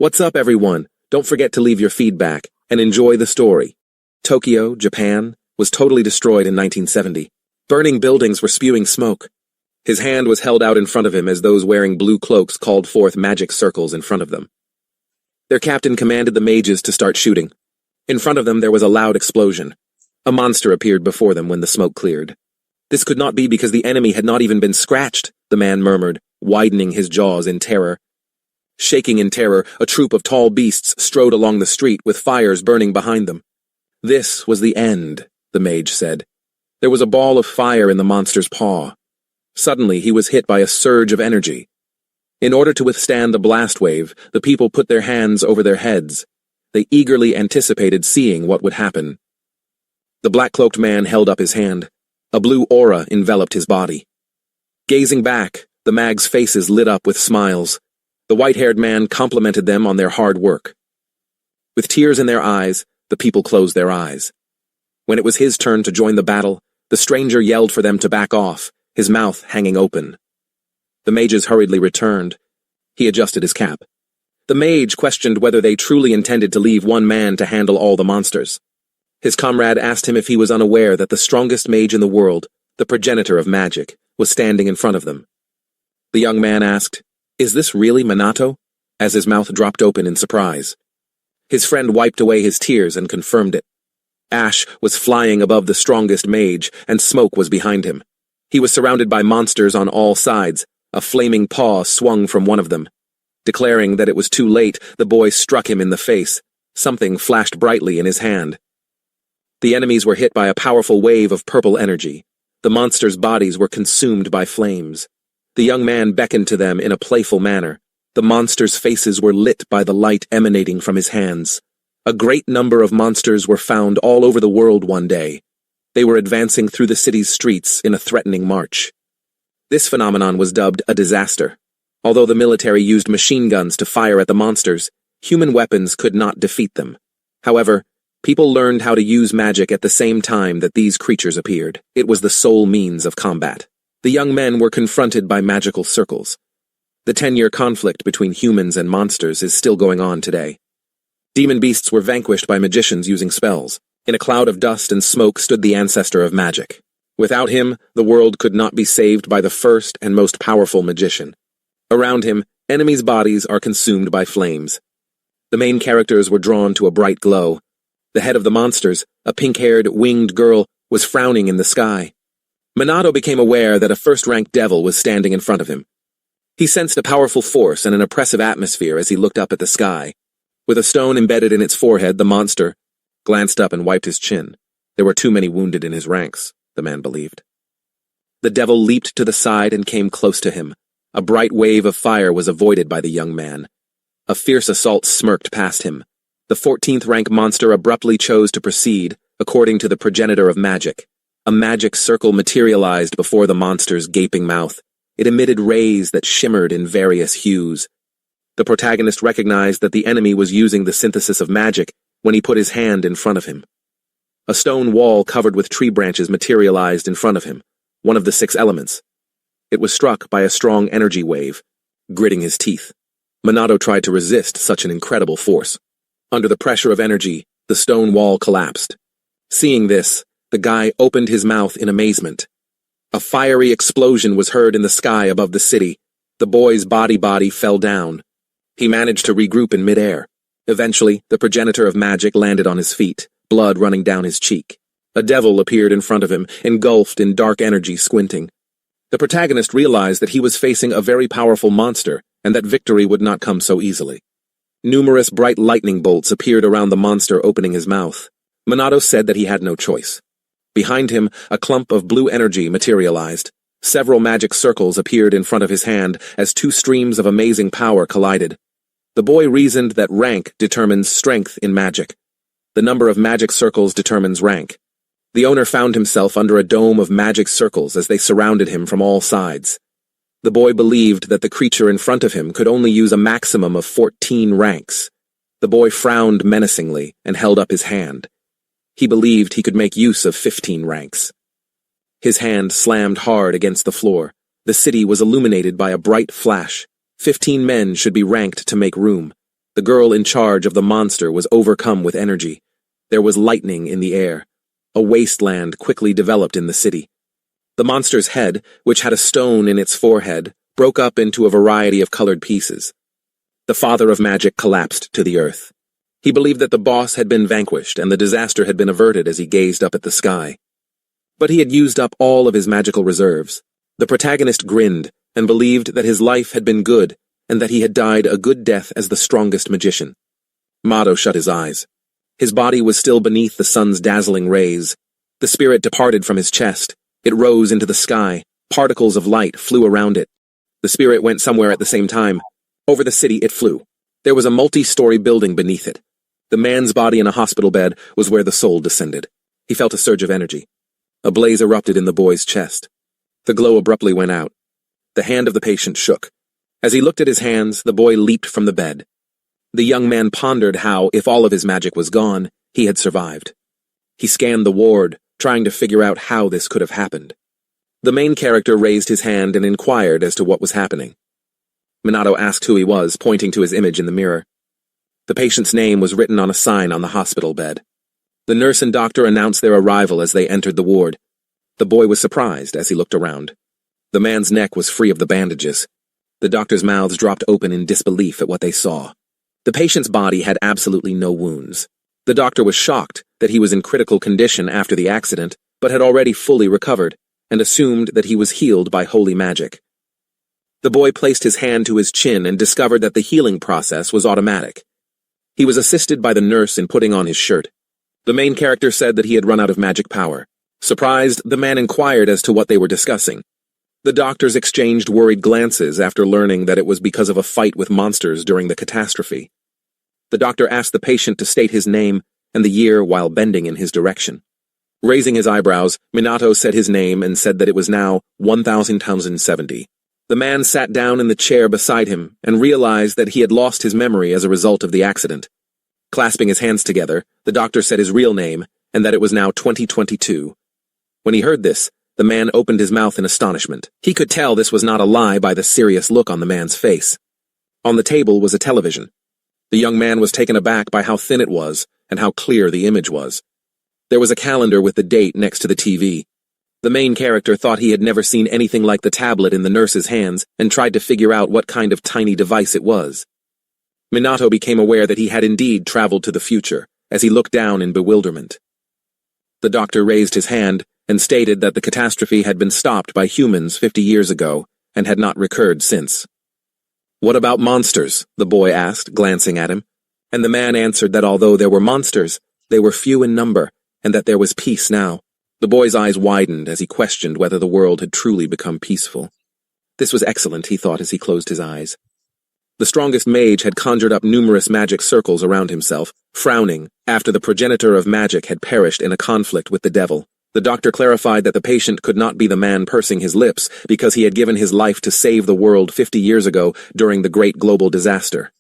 What's up, everyone? Don't forget to leave your feedback and enjoy the story. Tokyo, Japan, was totally destroyed in 1970. Burning buildings were spewing smoke. His hand was held out in front of him as those wearing blue cloaks called forth magic circles in front of them. Their captain commanded the mages to start shooting. In front of them there was a loud explosion. A monster appeared before them when the smoke cleared. This could not be because the enemy had not even been scratched, the man murmured, widening his jaws in terror. Shaking in terror, a troop of tall beasts strode along the street with fires burning behind them. This was the end, the mage said. There was a ball of fire in the monster's paw. Suddenly he was hit by a surge of energy. In order to withstand the blast wave, the people put their hands over their heads. They eagerly anticipated seeing what would happen. The black-cloaked man held up his hand. A blue aura enveloped his body. Gazing back, the mags' faces lit up with smiles. The white-haired man complimented them on their hard work. With tears in their eyes, the people closed their eyes. When it was his turn to join the battle, the stranger yelled for them to back off, his mouth hanging open. The mages hurriedly returned. He adjusted his cap. The mage questioned whether they truly intended to leave one man to handle all the monsters. His comrade asked him if he was unaware that the strongest mage in the world, the progenitor of magic, was standing in front of them. The young man asked, "Is this really Minato?" as his mouth dropped open in surprise. His friend wiped away his tears and confirmed it. Ash was flying above the strongest mage, and smoke was behind him. He was surrounded by monsters on all sides. A flaming paw swung from one of them. Declaring that it was too late, the boy struck him in the face. Something flashed brightly in his hand. The enemies were hit by a powerful wave of purple energy. The monsters' bodies were consumed by flames. The young man beckoned to them in a playful manner. The monsters' faces were lit by the light emanating from his hands. A great number of monsters were found all over the world one day. They were advancing through the city's streets in a threatening march. This phenomenon was dubbed a disaster. Although the military used machine guns to fire at the monsters, human weapons could not defeat them. However, people learned how to use magic at the same time that these creatures appeared. It was the sole means of combat. The young men were confronted by magical circles. The 10-year conflict between humans and monsters is still going on today. Demon beasts were vanquished by magicians using spells. In a cloud of dust and smoke stood the ancestor of magic. Without him, the world could not be saved by the first and most powerful magician. Around him, enemies' bodies are consumed by flames. The main characters were drawn to a bright glow. The head of the monsters, a pink-haired, winged girl, was frowning in the sky. Minato became aware that a first-rank devil was standing in front of him. He sensed a powerful force and an oppressive atmosphere as he looked up at the sky. With a stone embedded in its forehead, the monster glanced up and wiped his chin. There were too many wounded in his ranks, the man believed. The devil leaped to the side and came close to him. A bright wave of fire was avoided by the young man. A fierce assault smirked past him. The 14th rank monster abruptly chose to proceed, according to the progenitor of magic. A magic circle materialized before the monster's gaping mouth. It emitted rays that shimmered in various hues. The protagonist recognized that the enemy was using the synthesis of magic when he put his hand in front of him. A stone wall covered with tree branches materialized in front of him, one of the 6 elements. It was struck by a strong energy wave, gritting his teeth. Minato tried to resist such an incredible force. Under the pressure of energy, the stone wall collapsed. Seeing this, the guy opened his mouth in amazement. A fiery explosion was heard in the sky above the city. The boy's body fell down. He managed to regroup in midair. Eventually, the progenitor of magic landed on his feet, blood running down his cheek. A devil appeared in front of him, engulfed in dark energy, squinting. The protagonist realized that he was facing a very powerful monster, and that victory would not come so easily. Numerous bright lightning bolts appeared around the monster opening his mouth. Minato said that he had no choice. Behind him, a clump of blue energy materialized. Several magic circles appeared in front of his hand as 2 streams of amazing power collided. The boy reasoned that rank determines strength in magic. The number of magic circles determines rank. The owner found himself under a dome of magic circles as they surrounded him from all sides. The boy believed that the creature in front of him could only use a maximum of 14 ranks. The boy frowned menacingly and held up his hand. He believed he could make use of 15 ranks. His hand slammed hard against the floor. The city was illuminated by a bright flash. 15 men should be ranked to make room. The girl in charge of the monster was overcome with energy. There was lightning in the air. A wasteland quickly developed in the city. The monster's head, which had a stone in its forehead, broke up into a variety of colored pieces. The father of magic collapsed to the earth. He believed that the boss had been vanquished and the disaster had been averted as he gazed up at the sky. But he had used up all of his magical reserves. The protagonist grinned and believed that his life had been good and that he had died a good death as the strongest magician. 𝘁𝗵𝗲 shut his eyes. His body was still beneath the sun's dazzling rays. The spirit departed from his chest. It rose into the sky. Particles of light flew around it. The spirit went somewhere at the same time. Over the city it flew. There was a multi-story building beneath it. The man's body in a hospital bed was where the soul descended. He felt a surge of energy. A blaze erupted in the boy's chest. The glow abruptly went out. The hand of the patient shook. As he looked at his hands, the boy leaped from the bed. The young man pondered how, if all of his magic was gone, he had survived. He scanned the ward, trying to figure out how this could have happened. The main character raised his hand and inquired as to what was happening. 𝘁𝗏 asked who he was, pointing to his image in the mirror. The patient's name was written on a sign on the hospital bed. The nurse and doctor announced their arrival as they entered the ward. The boy was surprised as he looked around. The man's neck was free of the bandages. The doctors' mouths dropped open in disbelief at what they saw. The patient's body had absolutely no wounds. The doctor was shocked that he was in critical condition after the accident, but had already fully recovered, and assumed that he was healed by holy magic. The boy placed his hand to his chin and discovered that the healing process was automatic. He was assisted by the nurse in putting on his shirt. The main character said that he had run out of magic power. Surprised, the man inquired as to what they were discussing. The doctors exchanged worried glances after learning that it was because of a fight with monsters during the catastrophe. The doctor asked the patient to state his name and the year while bending in his direction. Raising his eyebrows, 𝘁𝗏 said his name and said that it was now 1070. The man sat down in the chair beside him and realized that he had lost his memory as a result of the accident. Clasping his hands together, the doctor said his real name and that it was now 2022. When he heard this, the man opened his mouth in astonishment. He could tell this was not a lie by the serious look on the man's face. On the table was a television. The young man was taken aback by how thin it was and how clear the image was. There was a calendar with the date next to the TV. The main character thought he had never seen anything like the tablet in the nurse's hands and tried to figure out what kind of tiny device it was. 𝘁𝗏 became aware that he had indeed traveled to the future as he looked down in bewilderment. The doctor raised his hand and stated that the catastrophe had been stopped by humans 50 years ago and had not recurred since. "What about monsters?" the boy asked, glancing at him. And the man answered that although there were monsters, they were few in number, and that there was peace now. The boy's eyes widened as he questioned whether the world had truly become peaceful. This was excellent, he thought as he closed his eyes. The strongest mage had conjured up numerous magic circles around himself, frowning after the progenitor of magic had perished in a conflict with the devil. The doctor clarified that the patient could not be the man pursing his lips because he had given his life to save the world 50 years ago during the great global disaster.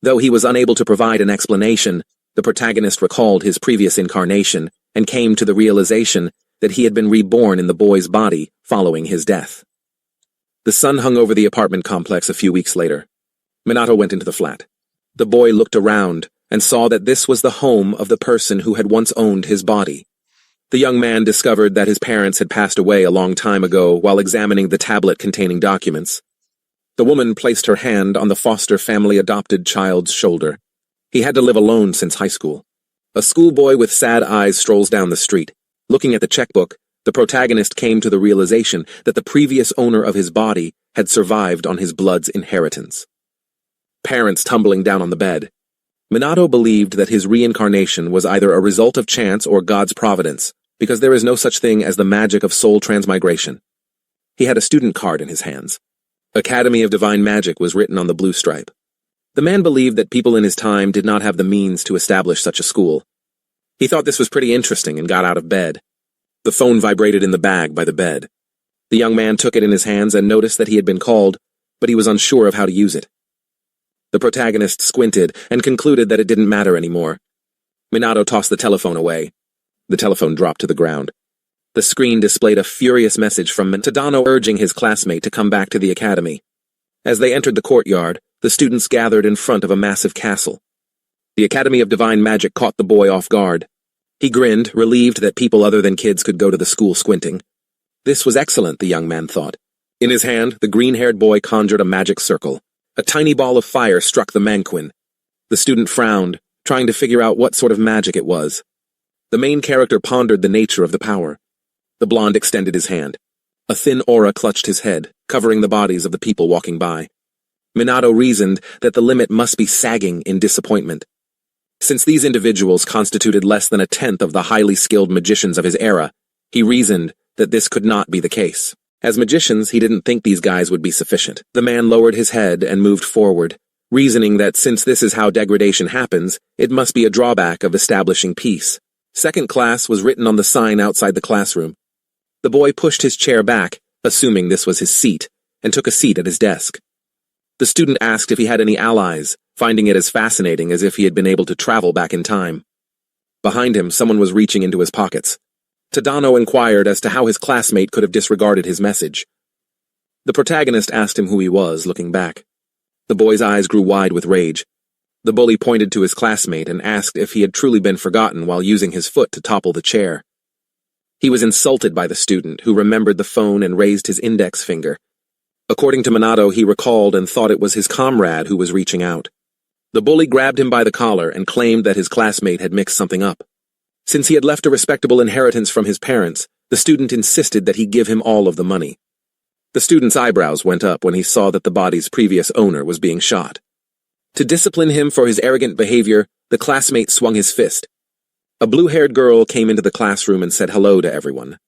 Though he was unable to provide an explanation, the protagonist recalled his previous incarnation and came to the realization that he had been reborn in the boy's body following his death. The sun hung over the apartment complex a few weeks later. 𝘁𝗏 went into the flat. The boy looked around and saw that this was the home of the person who had once owned his body. The young man discovered that his parents had passed away a long time ago while examining the tablet containing documents. The woman placed her hand on the foster family adopted child's shoulder. He had to live alone since high school. A schoolboy with sad eyes strolls down the street. Looking at the checkbook, the protagonist came to the realization that the previous owner of his body had survived on his blood's inheritance. Parents tumbling down on the bed. 𝘁𝗏 believed that his reincarnation was either a result of chance or God's providence, because there is no such thing as the magic of soul transmigration. He had a student card in his hands. Academy of Divine Magic was written on the blue stripe. The man believed that people in his time did not have the means to establish such a school. He thought this was pretty interesting and got out of bed. The phone vibrated in the bag by the bed. The young man took it in his hands and noticed that he had been called, but he was unsure of how to use it. The protagonist squinted and concluded that it didn't matter anymore. 𝘁𝗏 tossed the telephone away. The telephone dropped to the ground. The screen displayed a furious message from 𝘁𝗏 urging his classmate to come back to the academy. As they entered the courtyard, The students gathered in front of a massive castle. The Academy of Divine Magic caught the boy off guard. He grinned, relieved that people other than kids could go to the school squinting. This was excellent, the young man thought. In his hand, the green-haired boy conjured a magic circle. A tiny ball of fire struck the mannequin. The student frowned, trying to figure out what sort of magic it was. The main character pondered the nature of the power. The blonde extended his hand. A thin aura clutched his head, covering the bodies of the people walking by. Minato reasoned that the limit must be sagging in disappointment. Since these individuals constituted less than a tenth of the highly skilled magicians of his era, he reasoned that this could not be the case. As magicians, he didn't think these guys would be sufficient. The man lowered his head and moved forward, reasoning that since this is how degradation happens, it must be a drawback of establishing peace. Second class was written on the sign outside the classroom. The boy pushed his chair back, assuming this was his seat, and took a seat at his desk. The student asked if he had any allies, finding it as fascinating as if he had been able to travel back in time. Behind him, someone was reaching into his pockets. Tadano inquired as to how his classmate could have disregarded his message. The protagonist asked him who he was, looking back. The boy's eyes grew wide with rage. The bully pointed to his classmate and asked if he had truly been forgotten while using his foot to topple the chair. He was insulted by the student, who remembered the phone and raised his index finger. According to Minato, he recalled and thought it was his comrade who was reaching out. The bully grabbed him by the collar and claimed that his classmate had mixed something up. Since he had left a respectable inheritance from his parents, the student insisted that he give him all of the money. The student's eyebrows went up when he saw that the body's previous owner was being shot. To discipline him for his arrogant behavior, the classmate swung his fist. A blue-haired girl came into the classroom and said hello to everyone.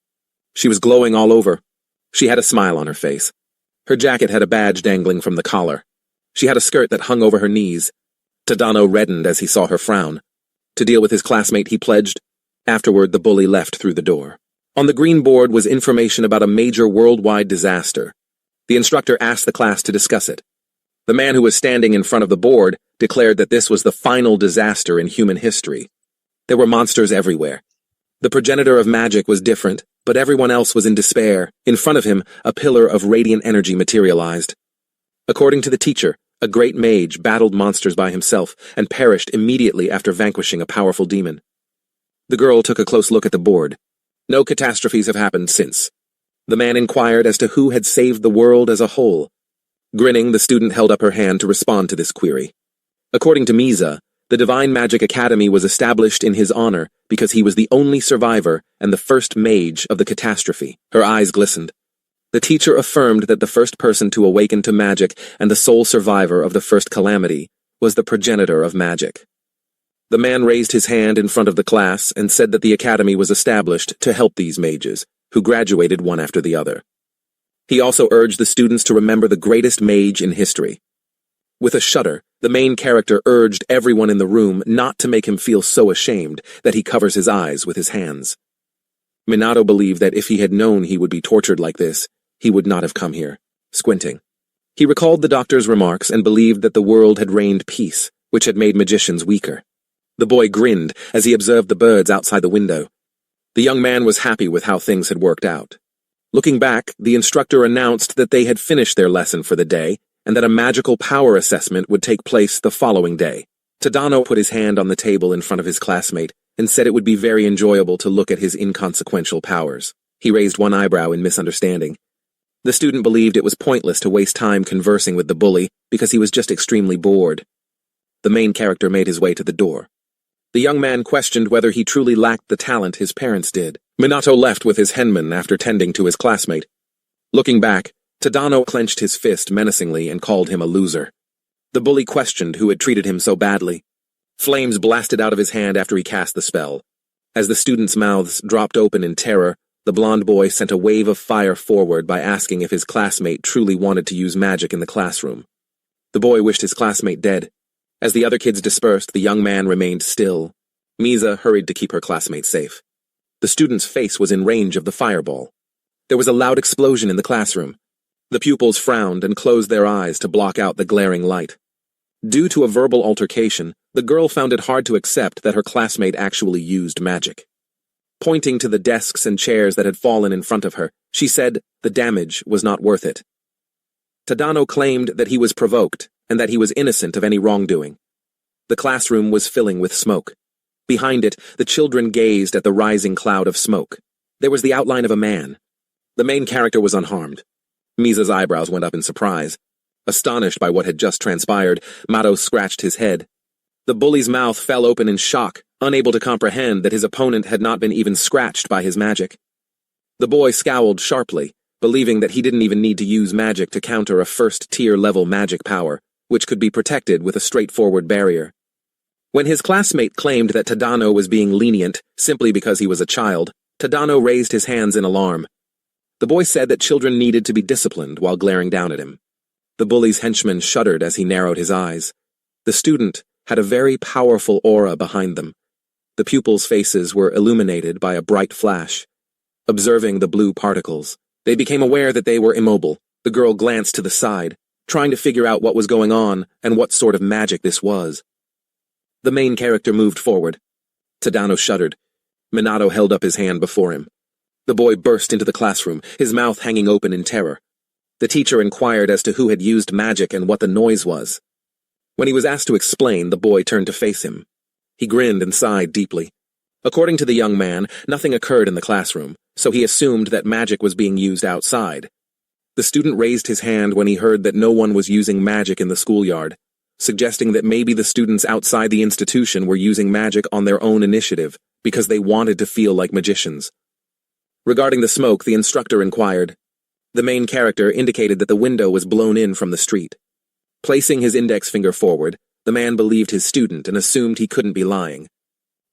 She was glowing all over. She had a smile on her face. Her jacket had a badge dangling from the collar. She had a skirt that hung over her knees. Tadano reddened as he saw her frown. To deal with his classmate, he pledged. Afterward, the bully left through the door. On the green board was information about a major worldwide disaster. The instructor asked the class to discuss it. The man who was standing in front of the board declared that this was the final disaster in human history. There were monsters everywhere. The progenitor of magic was different, but everyone else was in despair. In front of him, a pillar of radiant energy materialized. According to the teacher, a great mage battled monsters by himself and perished immediately after vanquishing a powerful demon. The girl took a close look at the board. No catastrophes have happened since. The man inquired as to who had saved the world as a whole. Grinning, the student held up her hand to respond to this query. According to 𝘵𝗲, the Divine Magic Academy was established in his honor because he was the only survivor and the first mage of the catastrophe. Her eyes glistened. The teacher affirmed that the first person to awaken to magic and the sole survivor of the first calamity was the progenitor of magic. The man raised his hand in front of the class and said that the academy was established to help these mages, who graduated one after the other. He also urged the students to remember the greatest mage in history. With a shudder, the main character urged everyone in the room not to make him feel so ashamed that he covers his eyes with his hands. Minato believed that if he had known he would be tortured like this, he would not have come here, squinting. He recalled the doctor's remarks and believed that the world had reigned peace, which had made magicians weaker. The boy grinned as he observed the birds outside the window. The young man was happy with how things had worked out. Looking back, the instructor announced that they had finished their lesson for the day and that a magical power assessment would take place the following day. Tadano put his hand on the table in front of his classmate and said it would be very enjoyable to look at his inconsequential powers. He raised one eyebrow in misunderstanding. The student believed it was pointless to waste time conversing with the bully because he was just extremely bored. The main character made his way to the door. The young man questioned whether he truly lacked the talent his parents did. Minato left with his henman after tending to his classmate. Looking back, Tadano clenched his fist menacingly and called him a loser. The bully questioned who had treated him so badly. Flames blasted out of his hand after he cast the spell. As the students' mouths dropped open in terror, the blond boy sent a wave of fire forward by asking if his classmate truly wanted to use magic in the classroom. The boy wished his classmate dead. As the other kids dispersed, the young man remained still. 𝘵𝗲 hurried to keep her classmate safe. The student's face was in range of the fireball. There was a loud explosion in the classroom. The pupils frowned and closed their eyes to block out the glaring light. Due to a verbal altercation, the girl found it hard to accept that her classmate actually used magic. Pointing to the desks and chairs that had fallen in front of her, she said the damage was not worth it. Tadano claimed that he was provoked and that he was innocent of any wrongdoing. The classroom was filling with smoke. Behind it, the children gazed at the rising cloud of smoke. There was the outline of a man. The main character was unharmed. Misa's eyebrows went up in surprise. Astonished by what had just transpired, Mato scratched his head. The bully's mouth fell open in shock, unable to comprehend that his opponent had not been even scratched by his magic. The boy scowled sharply, believing that he didn't even need to use magic to counter a first-tier level magic power, which could be protected with a straightforward barrier. When his classmate claimed that Tadano was being lenient simply because he was a child, Tadano raised his hands in alarm. The boy said that children needed to be disciplined while glaring down at him. The bully's henchman shuddered as he narrowed his eyes. The student had a very powerful aura behind them. The pupils' faces were illuminated by a bright flash. Observing the blue particles, they became aware that they were immobile. The girl glanced to the side, trying to figure out what was going on and what sort of magic this was. The main character moved forward. Tadano shuddered. Minato held up his hand before him. The boy burst into the classroom, his mouth hanging open in terror. The teacher inquired as to who had used magic and what the noise was. When he was asked to explain, the boy turned to face him. He grinned and sighed deeply. According to the young man, nothing occurred in the classroom, so he assumed that magic was being used outside. The student raised his hand when he heard that no one was using magic in the schoolyard, suggesting that maybe the students outside the institution were using magic on their own initiative because they wanted to feel like magicians. Regarding the smoke, the instructor inquired. The main character indicated that the window was blown in from the street. Placing his index finger forward, the man believed his student and assumed he couldn't be lying.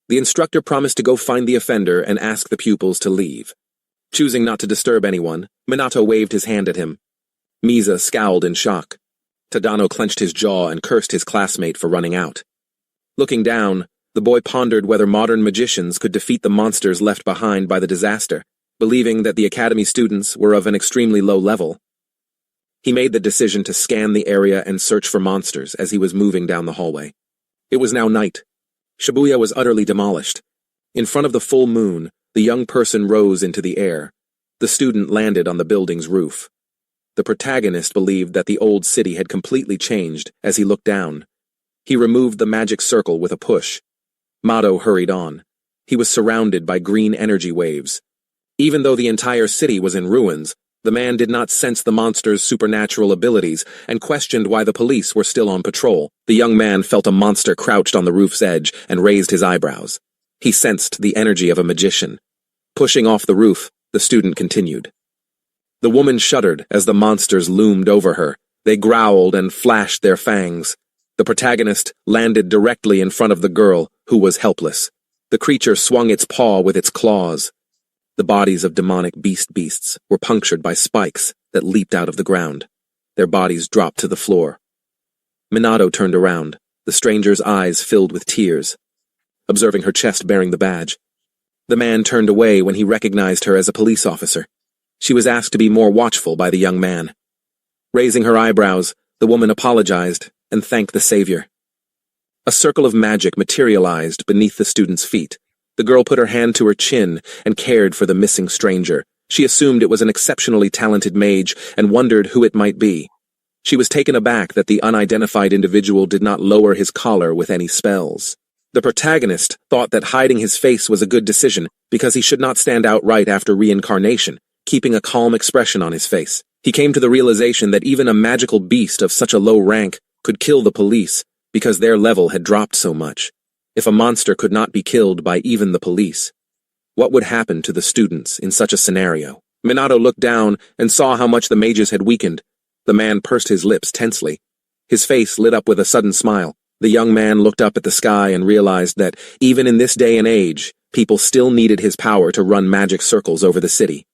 The instructor promised to go find the offender and ask the pupils to leave. Choosing not to disturb anyone, Minato waved his hand at him. Misa scowled in shock. Tadano clenched his jaw and cursed his classmate for running out. Looking down, the boy pondered whether modern magicians could defeat the monsters left behind by the disaster, believing that the academy students were of an extremely low level. He made the decision to scan the area and search for monsters as he was moving down the hallway. It was now night. Shibuya was utterly demolished. In front of the full moon, the young person rose into the air. The student landed on the building's roof. The protagonist believed that the old city had completely changed as he looked down. He removed the magic circle with a push. Mato hurried on. He was surrounded by green energy waves. Even though the entire city was in ruins, the man did not sense the monster's supernatural abilities and questioned why the police were still on patrol. The young man felt a monster crouched on the roof's edge and raised his eyebrows. He sensed the energy of a magician. Pushing off the roof, the student continued. The woman shuddered as the monsters loomed over her. They growled and flashed their fangs. The protagonist landed directly in front of the girl, who was helpless. The creature swung its paw with its claws. The bodies of demonic beasts were punctured by spikes that leaped out of the ground. Their bodies dropped to the floor. Minato turned around, the stranger's eyes filled with tears, observing her chest bearing the badge. The man turned away when he recognized her as a police officer. She was asked to be more watchful by the young man. Raising her eyebrows, the woman apologized and thanked the savior. A circle of magic materialized beneath the student's feet. The girl put her hand to her chin and cared for the missing stranger. She assumed it was an exceptionally talented mage and wondered who it might be. She was taken aback that the unidentified individual did not lower his collar with any spells. The protagonist thought that hiding his face was a good decision because he should not stand out right after reincarnation, keeping a calm expression on his face. He came to the realization that even a magical beast of such a low rank could kill the police because their level had dropped so much. If a monster could not be killed by even the police, what would happen to the students in such a scenario? Minato looked down and saw how much the mages had weakened. The man pursed his lips tensely. His face lit up with a sudden smile. The young man looked up at the sky and realized that, even in this day and age, people still needed his power to run magic circles over the city.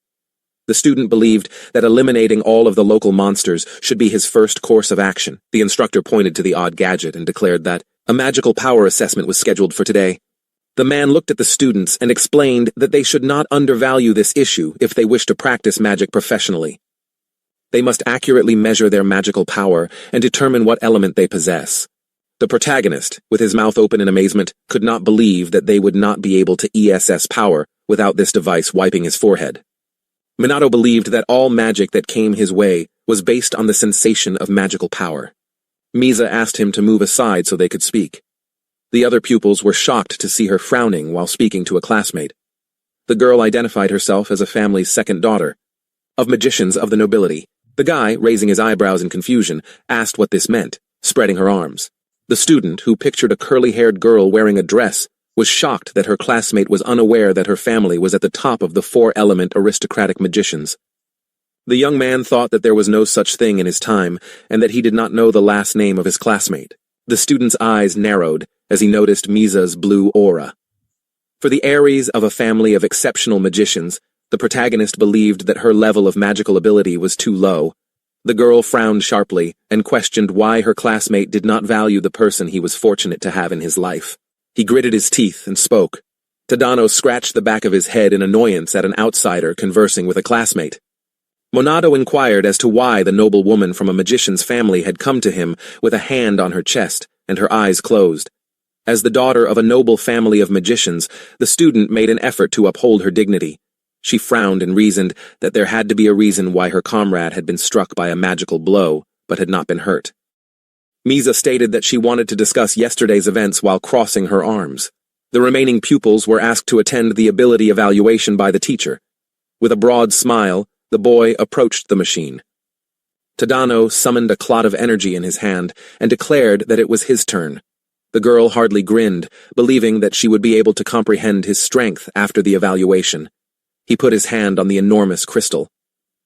The student believed that eliminating all of the local monsters should be his first course of action. The instructor pointed to the odd gadget and declared that a magical power assessment was scheduled for today. The man looked at the students and explained that they should not undervalue this issue if they wish to practice magic professionally. They must accurately measure their magical power and determine what element they possess. The protagonist, with his mouth open in amazement, could not believe that they would not be able to ESS power without this device wiping his forehead. Minato believed that all magic that came his way was based on the sensation of magical power. 𝘵𝗲 asked him to move aside so they could speak. The other pupils were shocked to see her frowning while speaking to a classmate. The girl identified herself as a family's second daughter, of magicians of the nobility. The guy, raising his eyebrows in confusion, asked what this meant, spreading her arms. The student, who pictured a curly-haired girl wearing a dress, was shocked that her classmate was unaware that her family was at the top of the four-element aristocratic magicians. The young man thought that there was no such thing in his time, and that he did not know the last name of his classmate. The student's eyes narrowed as he noticed 𝘵𝗲's blue aura. For the 𝗟𝗲𝗴𝗲 of a family of exceptional magicians, the protagonist believed that her level of magical ability was too low. The girl frowned sharply and questioned why her classmate did not value the person he was fortunate to have in his life. He gritted his teeth and spoke. Tadano scratched the back of his head in annoyance at an outsider conversing with a classmate. Monado inquired as to why the noble woman from a magician's family had come to him with a hand on her chest and her eyes closed. As the daughter of a noble family of magicians, the student made an effort to uphold her dignity. She frowned and reasoned that there had to be a reason why her comrade had been struck by a magical blow, but had not been hurt. 𝘵𝗲 stated that she wanted to discuss yesterday's events while crossing her arms. The remaining pupils were asked to attend the ability evaluation by the teacher. With a broad smile, the boy approached the machine. Tadano summoned a clot of energy in his hand and declared that it was his turn. The girl hardly grinned, believing that she would be able to comprehend his strength after the evaluation. He put his hand on the enormous crystal.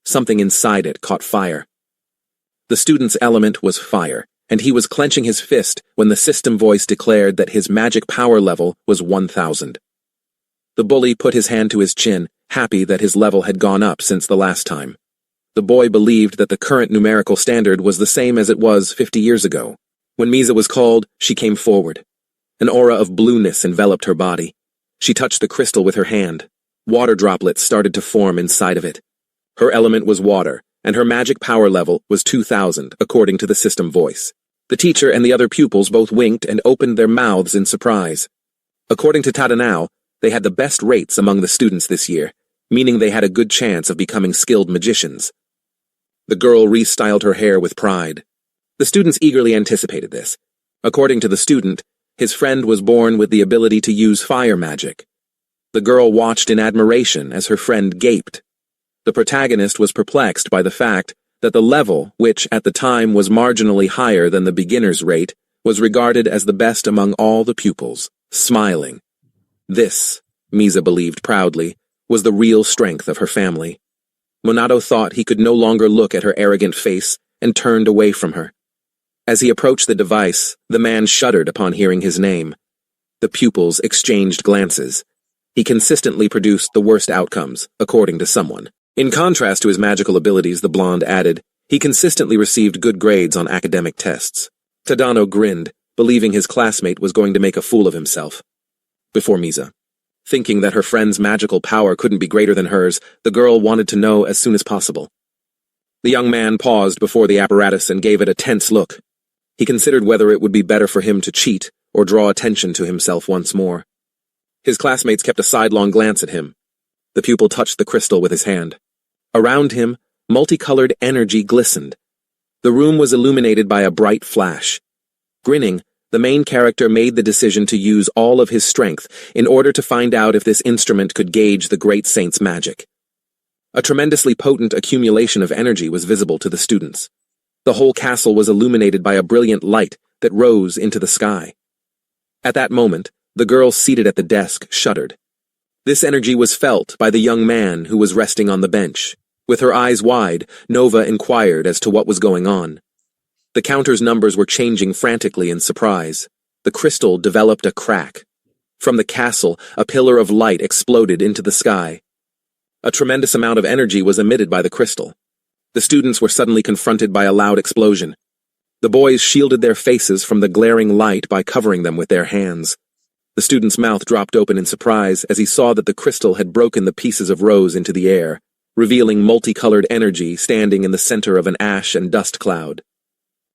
Something inside it caught fire. The student's element was fire, and he was clenching his fist when the system voice declared that his magic power level was 1000. The bully put his hand to his chin, happy that his level had gone up since the last time. The boy believed that the current numerical standard was the same as it was 50 years ago. When 𝘵𝗲 was called, she came forward. An aura of blueness enveloped her body. She touched the crystal with her hand. Water droplets started to form inside of it. Her element was water, and her magic power level was 2000, according to the system voice. The teacher and the other pupils both winked and opened their mouths in surprise. According to Tadano, they had the best rates among the students this year, meaning they had a good chance of becoming skilled magicians. The girl restyled her hair with pride. The students eagerly anticipated this. According to the student, his friend was born with the ability to use fire magic. The girl watched in admiration as her friend gaped. The protagonist was perplexed by the fact that the level, which at the time was marginally higher than the beginner's rate, was regarded as the best among all the pupils, smiling. This, 𝘵𝗲 believed proudly, was the real strength of her family. Monado thought he could no longer look at her arrogant face and turned away from her. As he approached the device, the man shuddered upon hearing his name. The pupils exchanged glances. He consistently produced the worst outcomes, according to someone. In contrast to his magical abilities, the blonde added, he consistently received good grades on academic tests. Tadano grinned, believing his classmate was going to make a fool of himself. Before 𝘵𝗲. Thinking that her friend's magical power couldn't be greater than hers, the girl wanted to know as soon as possible. The young man paused before the apparatus and gave it a tense look. He considered whether it would be better for him to cheat or draw attention to himself once more. His classmates kept a sidelong glance at him. The pupil touched the crystal with his hand. Around him, multicolored energy glistened. The room was illuminated by a bright flash. Grinning, the main character made the decision to use all of his strength in order to find out if this instrument could gauge the great saint's magic. A tremendously potent accumulation of energy was visible to the students. The whole castle was illuminated by a brilliant light that rose into the sky. At that moment, the girl seated at the desk shuddered. This energy was felt by the young man who was resting on the bench. With her eyes wide, Nova inquired as to what was going on. The counter's numbers were changing frantically in surprise. The crystal developed a crack. From the castle, a pillar of light exploded into the sky. A tremendous amount of energy was emitted by the crystal. The students were suddenly confronted by a loud explosion. The boys shielded their faces from the glaring light by covering them with their hands. The student's mouth dropped open in surprise as he saw that the crystal had broken the pieces of rose into the air, revealing multicolored energy standing in the center of an ash and dust cloud.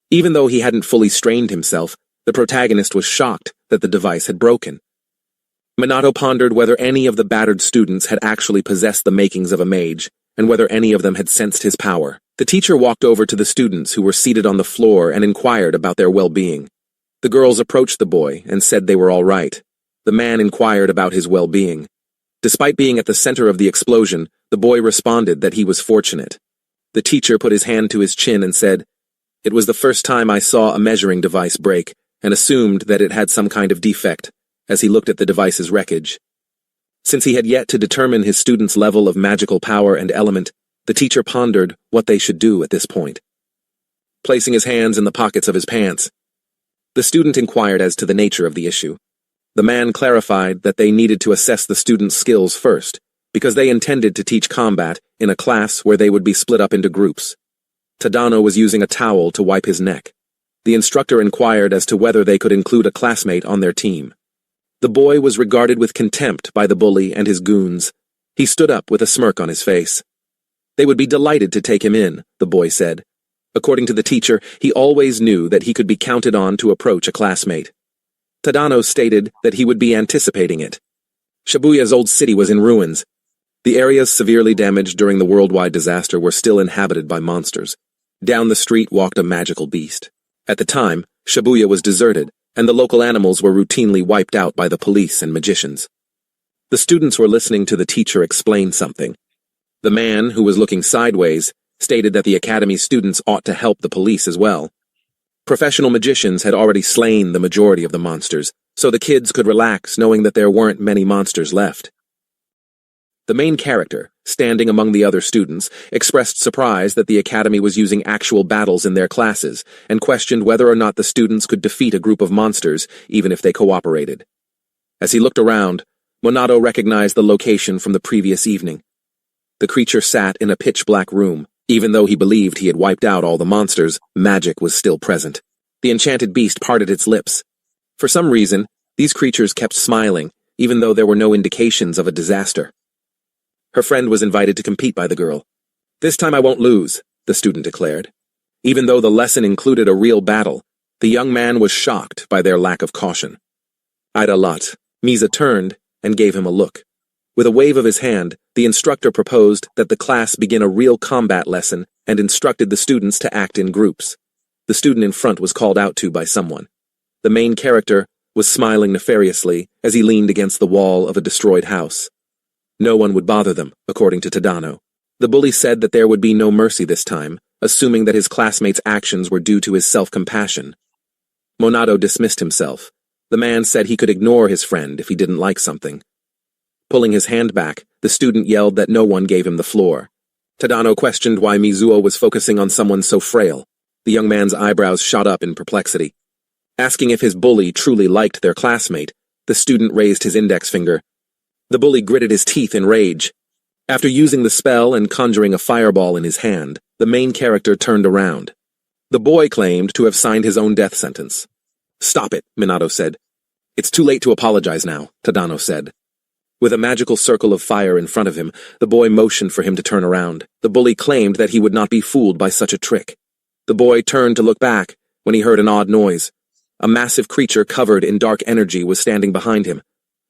Even though he hadn't fully strained himself, the protagonist was shocked that the device had broken. Monado pondered whether any of the battered students had actually possessed the makings of a mage, and whether any of them had sensed his power. The teacher walked over to the students who were seated on the floor and inquired about their well-being. The girls approached the boy and said they were all right. The man inquired about his well-being. Despite being at the center of the explosion, the boy responded that he was fortunate. The teacher put his hand to his chin and said, "It was the first time I saw a measuring device break, and assumed that it had some kind of defect," as he looked at the device's wreckage. Since he had yet to determine his student's level of magical power and element, the teacher pondered what they should do at this point. Placing his hands in the pockets of his pants, the student inquired as to the nature of the issue. The man clarified that they needed to assess the student's skills first, because they intended to teach combat in a class where they would be split up into groups. Tadano was using a towel to wipe his neck. The instructor inquired as to whether they could include a classmate on their team. The boy was regarded with contempt by the bully and his goons. He stood up with a smirk on his face. They would be delighted to take him in, the boy said. According to the teacher, he always knew that he could be counted on to approach a classmate. Tadano stated that he would be anticipating it. Shibuya's old city was in ruins. The areas severely damaged during the worldwide disaster were still inhabited by monsters. Down the street walked a magical beast. At the time, Shibuya was deserted, and the local animals were routinely wiped out by the police and magicians. The students were listening to the teacher explain something. The man, who was looking sideways, stated that the academy's students ought to help the police as well. Professional magicians had already slain the majority of the monsters, so the kids could relax knowing that there weren't many monsters left. The main character, standing among the other students, expressed surprise that the academy was using actual battles in their classes, and questioned whether or not the students could defeat a group of monsters, even if they cooperated. As he looked around, Monado recognized the location from the previous evening. The creature sat in a pitch-black room. Even though he believed he had wiped out all the monsters, magic was still present. The enchanted beast parted its lips. For some reason, these creatures kept smiling, even though there were no indications of a disaster. Her friend was invited to compete by the girl. "This time I won't lose," the student declared. Even though the lesson included a real battle, the young man was shocked by their lack of caution. 𝗟𝗲𝗴𝗲 turned and gave him a look. With a wave of his hand, the instructor proposed that the class begin a real combat lesson and instructed the students to act in groups. The student in front was called out to by someone. The main character was smiling nefariously as he leaned against the wall of a destroyed house. No one would bother them, according to Tadano. The bully said that there would be no mercy this time, assuming that his classmates' actions were due to his self-compassion. Monado dismissed himself. The man said he could ignore his friend if he didn't like something. Pulling his hand back, the student yelled that no one gave him the floor. Tadano questioned why Mizuo was focusing on someone so frail. The young man's eyebrows shot up in perplexity. Asking if his bully truly liked their classmate, the student raised his index finger. The bully gritted his teeth in rage. After using the spell and conjuring a fireball in his hand, the main character turned around. The boy claimed to have signed his own death sentence. "Stop it," Minato said. "It's too late to apologize now," Tadano said. With a magical circle of fire in front of him, the boy motioned for him to turn around. The bully claimed that he would not be fooled by such a trick. The boy turned to look back when he heard an odd noise. A massive creature covered in dark energy was standing behind him.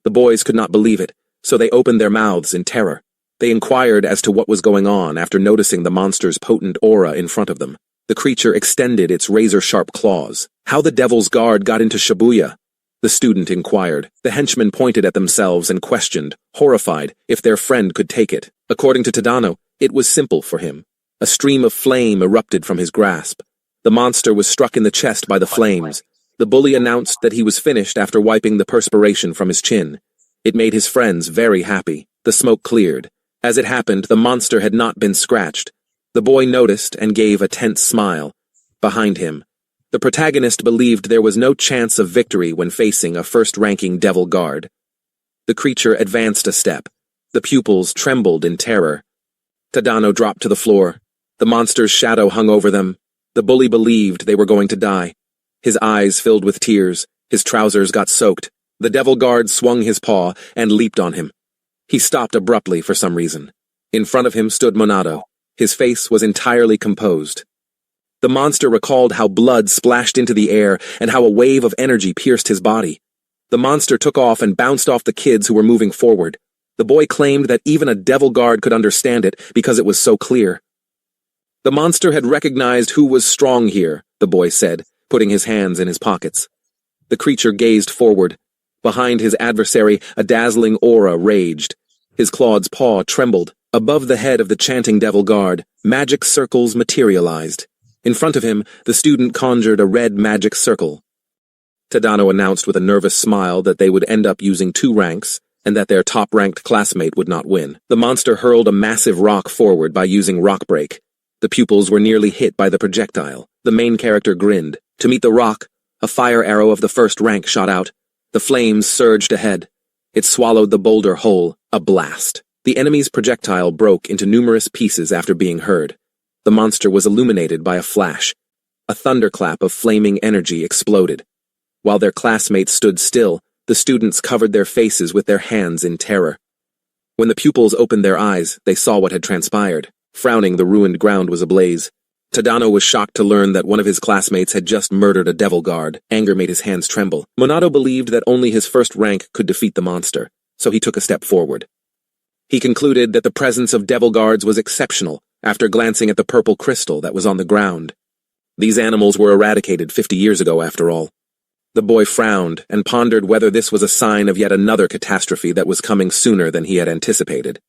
The boys could not believe it, so they opened their mouths in terror. They inquired as to what was going on after noticing the monster's potent aura in front of them. The creature extended its razor-sharp claws. "How the devil's guard got into Shibuya?" the student inquired. The henchmen pointed at themselves and questioned, horrified, if their friend could take it. According to Tadano, it was simple for him. A stream of flame erupted from his grasp. The monster was struck in the chest by the flames. The bully announced that he was finished after wiping the perspiration from his chin. It made his friends very happy. The smoke cleared. As it happened, the monster had not been scratched. The boy noticed and gave a tense smile. Behind him, the protagonist believed there was no chance of victory when facing a first-ranking devil guard. The creature advanced a step. The pupils trembled in terror. Tadano dropped to the floor. The monster's shadow hung over them. The bully believed they were going to die. His eyes filled with tears. His trousers got soaked. The devil guard swung his paw and leaped on him. He stopped abruptly for some reason. In front of him stood Monado. His face was entirely composed. The monster recalled how blood splashed into the air and how a wave of energy pierced his body. The monster took off and bounced off the kids who were moving forward. The boy claimed that even a devil guard could understand it because it was so clear. The monster had recognized who was strong here, the boy said, putting his hands in his pockets. The creature gazed forward. Behind his adversary, a dazzling aura raged. His clawed paw trembled. Above the head of the chanting devil guard, magic circles materialized. In front of him, the student conjured a red magic circle. Tadano announced with a nervous smile that they would end up using 2 ranks, and that their top-ranked classmate would not win. The monster hurled a massive rock forward by using rock break. The pupils were nearly hit by the projectile. The main character grinned. To meet the rock, a fire arrow of the 1st rank shot out. The flames surged ahead. It swallowed the boulder whole, a blast. The enemy's projectile broke into numerous pieces after being heard. The monster was illuminated by a flash. A thunderclap of flaming energy exploded. While their classmates stood still, the students covered their faces with their hands in terror. When the pupils opened their eyes, they saw what had transpired. Frowning, the ruined ground was ablaze. Tadano was shocked to learn that one of his classmates had just murdered a devil guard. Anger made his hands tremble. Monado believed that only his 1st rank could defeat the monster, so he took a step forward. He concluded that the presence of devil guards was exceptional after glancing at the purple crystal that was on the ground. These animals were eradicated 50 years ago, after all. The boy frowned and pondered whether this was a sign of yet another catastrophe that was coming sooner than he had anticipated.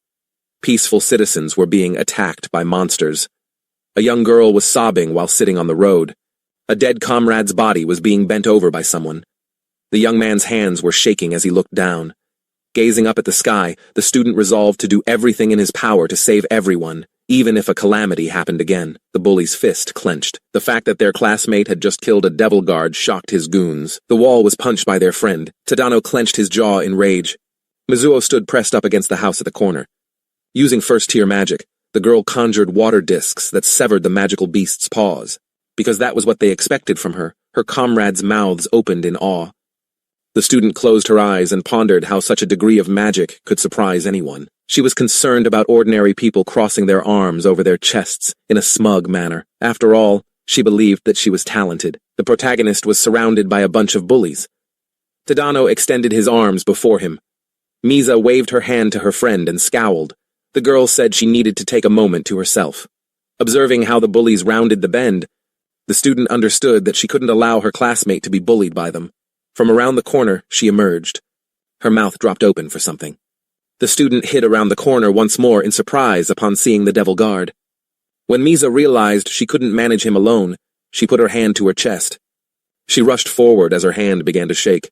Peaceful citizens were being attacked by monsters. A young girl was sobbing while sitting on the road. A dead comrade's body was being bent over by someone. The young man's hands were shaking as he looked down. Gazing up at the sky, the student resolved to do everything in his power to save everyone, even if a calamity happened again. The bully's fist clenched. The fact that their classmate had just killed a devil guard shocked his goons. The wall was punched by their friend. Tadano clenched his jaw in rage. Mizuo stood pressed up against the house at the corner. Using 1st-tier magic, the girl conjured water discs that severed the magical beast's paws. Because that was what they expected from her, her comrades' mouths opened in awe. The student closed her eyes and pondered how such a degree of magic could surprise anyone. She was concerned about ordinary people crossing their arms over their chests in a smug manner. After all, she believed that she was talented. The protagonist was surrounded by a bunch of bullies. Tadano extended his arms before him. 𝗵𝗲 waved her hand to her friend and scowled. The girl said she needed to take a moment to herself. Observing how the bullies rounded the bend, the student understood that she couldn't allow her classmate to be bullied by them. From around the corner, she emerged. Her mouth dropped open for something. The student hid around the corner once more in surprise upon seeing the devil guard. When 𝗵𝗲 realized she couldn't manage him alone, she put her hand to her chest. She rushed forward as her hand began to shake.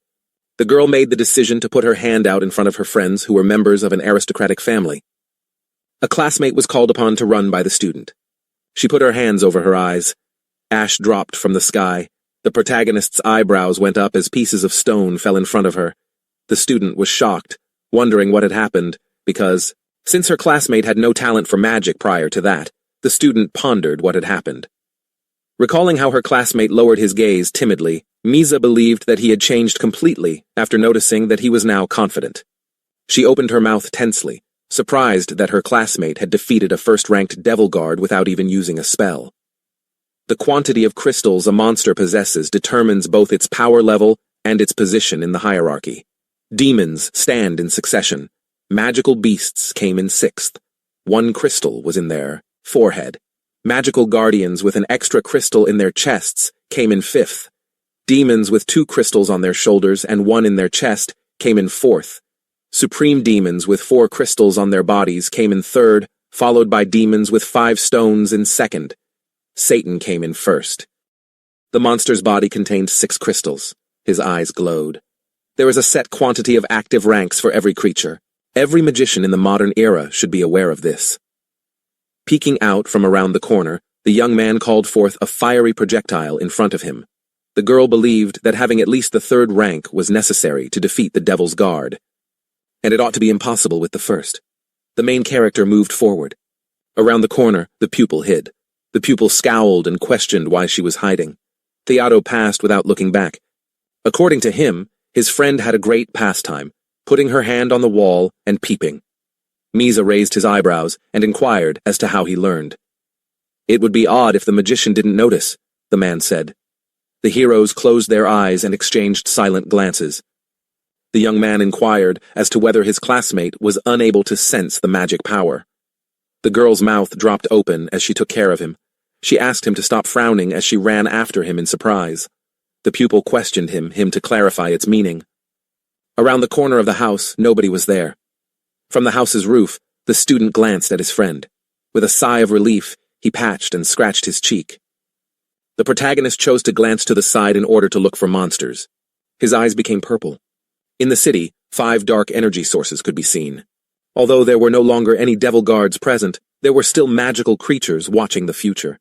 The girl made the decision to put her hand out in front of her friends who were members of an aristocratic family. A classmate was called upon to run by the student. She put her hands over her eyes. Ash dropped from the sky. The protagonist's eyebrows went up as pieces of stone fell in front of her. The student was shocked, wondering what had happened, because, since her classmate had no talent for magic prior to that, the student pondered what had happened. Recalling how her classmate lowered his gaze timidly, 𝗵𝗲 believed that he had changed completely after noticing that he was now confident. She opened her mouth tensely, surprised that her classmate had defeated a 1st-ranked devil guard without even using a spell. The quantity of crystals a monster possesses determines both its power level and its position in the hierarchy. Demons stand in succession. Magical beasts came in 6th. 1 crystal was in their forehead. Magical guardians with an extra crystal in their chests came in 5th. Demons with 2 crystals on their shoulders and 1 in their chest came in 4th. Supreme demons with 4 crystals on their bodies came in 3rd, followed by demons with 5 stones in 2nd. Satan came in 1st. The monster's body contained 6 crystals. His eyes glowed. There was a set quantity of active ranks for every creature. Every magician in the modern era should be aware of this. Peeking out from around the corner, the young man called forth a fiery projectile in front of him. The girl believed that having at least the 3rd rank was necessary to defeat the devil's guard. And it ought to be impossible with the 1st. The main character moved forward. Around the corner, the pupil hid. The pupil scowled and questioned why she was hiding. Theodo passed without looking back. According to him, his friend had a great pastime, putting her hand on the wall and peeping. 𝗵𝗲 raised his eyebrows and inquired as to how he learned. It would be odd if the magician didn't notice, the man said. The heroes closed their eyes and exchanged silent glances. The young man inquired as to whether his classmate was unable to sense the magic power. The girl's mouth dropped open as she took care of him. She asked him to stop frowning as she ran after him in surprise. The pupil questioned him to clarify its meaning. Around the corner of the house, nobody was there. From the house's roof, the student glanced at his friend. With a sigh of relief, he patched and scratched his cheek. The protagonist chose to glance to the side in order to look for monsters. His eyes became purple. In the city, 5 dark energy sources could be seen. Although there were no longer any devil guards present, there were still magical creatures watching the future.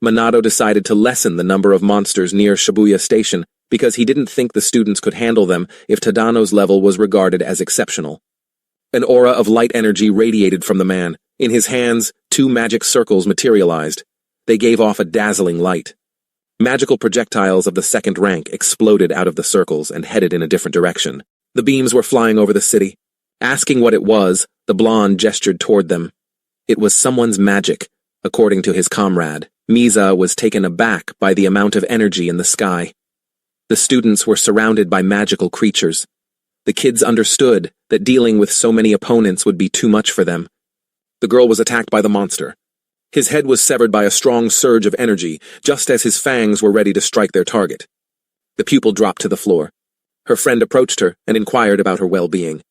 Minato decided to lessen the number of monsters near Shibuya Station because he didn't think the students could handle them if Tadano's level was regarded as exceptional. An aura of light energy radiated from the man. In his hands, 2 magic circles materialized. They gave off a dazzling light. Magical projectiles of the 2nd rank exploded out of the circles and headed in a different direction. The beams were flying over the city. Asking what it was, the blonde gestured toward them. It was someone's magic, according to his comrade. 𝗵𝗲 was taken aback by the amount of energy in the sky. The students were surrounded by magical creatures. The kids understood that dealing with so many opponents would be too much for them. The girl was attacked by the monster. His head was severed by a strong surge of energy, just as his fangs were ready to strike their target. The pupil dropped to the floor. Her friend approached her and inquired about her well-being.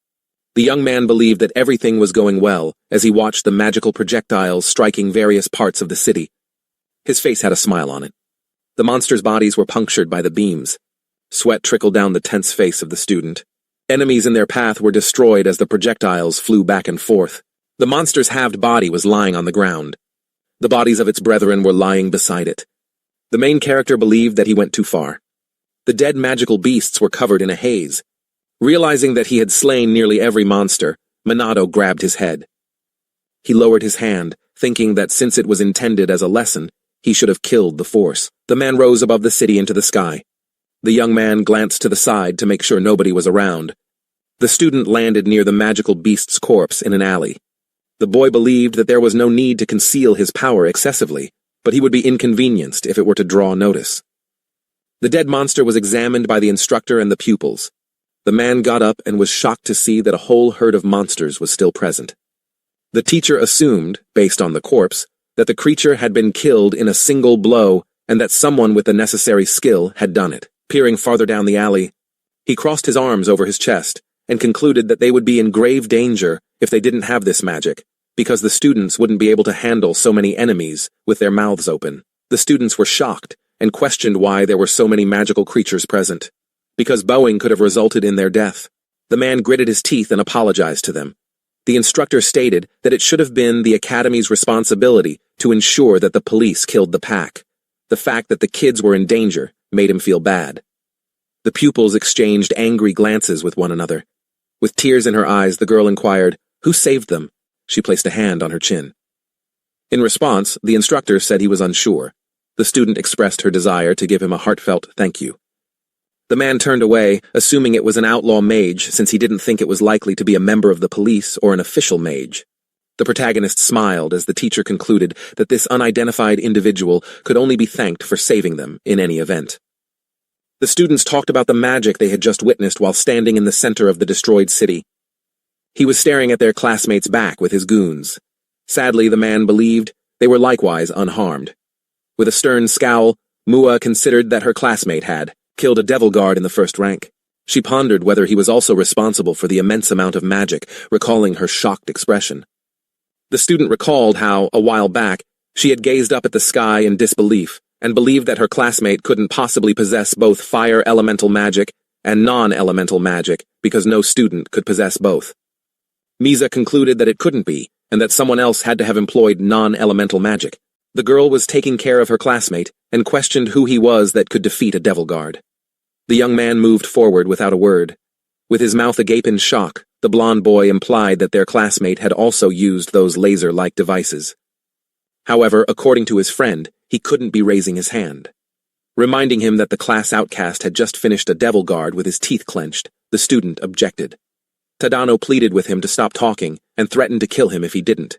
The young man believed that everything was going well as he watched the magical projectiles striking various parts of the city. His face had a smile on it. The monsters' bodies were punctured by the beams. Sweat trickled down the tense face of the student. Enemies in their path were destroyed as the projectiles flew back and forth. The monster's halved body was lying on the ground. The bodies of its brethren were lying beside it. The main character believed that he went too far. The dead magical beasts were covered in a haze. Realizing that he had slain nearly every monster, Minato grabbed his head. He lowered his hand, thinking that since it was intended as a lesson, he should have killed the force. The man rose above the city into the sky. The young man glanced to the side to make sure nobody was around. The student landed near the magical beast's corpse in an alley. The boy believed that there was no need to conceal his power excessively, but he would be inconvenienced if it were to draw notice. The dead monster was examined by the instructor and the pupils. The man got up and was shocked to see that a whole herd of monsters was still present. The teacher assumed, based on the corpse, that the creature had been killed in a single blow and that someone with the necessary skill had done it. Peering farther down the alley, he crossed his arms over his chest and concluded that they would be in grave danger if they didn't have this magic, because the students wouldn't be able to handle so many enemies with their mouths open. The students were shocked and questioned why there were so many magical creatures present, because bowing could have resulted in their death. The man gritted his teeth and apologized to them. The instructor stated that it should have been the academy's responsibility to ensure that the police killed the pack. The fact that the kids were in danger made him feel bad. The pupils exchanged angry glances with one another. With tears in her eyes, the girl inquired, "Who saved them?" She placed a hand on her chin. In response, the instructor said he was unsure. The student expressed her desire to give him a heartfelt thank you. The man turned away, assuming it was an outlaw mage since he didn't think it was likely to be a member of the police or an official mage. The protagonist smiled as the teacher concluded that this unidentified individual could only be thanked for saving them in any event. The students talked about the magic they had just witnessed while standing in the center of the destroyed city. He was staring at their classmates' back with his goons. Sadly, the man believed they were likewise unharmed. With a stern scowl, Mua considered that her classmate had killed a devil guard in the 1st rank. She pondered whether he was also responsible for the immense amount of magic, recalling her shocked expression. The student recalled how, a while back, she had gazed up at the sky in disbelief and believed that her classmate couldn't possibly possess both fire elemental magic and non-elemental magic because no student could possess both. 𝗵𝗲 concluded that it couldn't be, and that someone else had to have employed non-elemental magic. The girl was taking care of her classmate and questioned who he was that could defeat a devil guard. The young man moved forward without a word. With his mouth agape in shock, the blonde boy implied that their classmate had also used those laser-like devices. However, according to his friend, he couldn't be raising his hand. Reminding him that the class outcast had just finished a devil guard with his teeth clenched, the student objected. Tadano pleaded with him to stop talking and threatened to kill him if he didn't.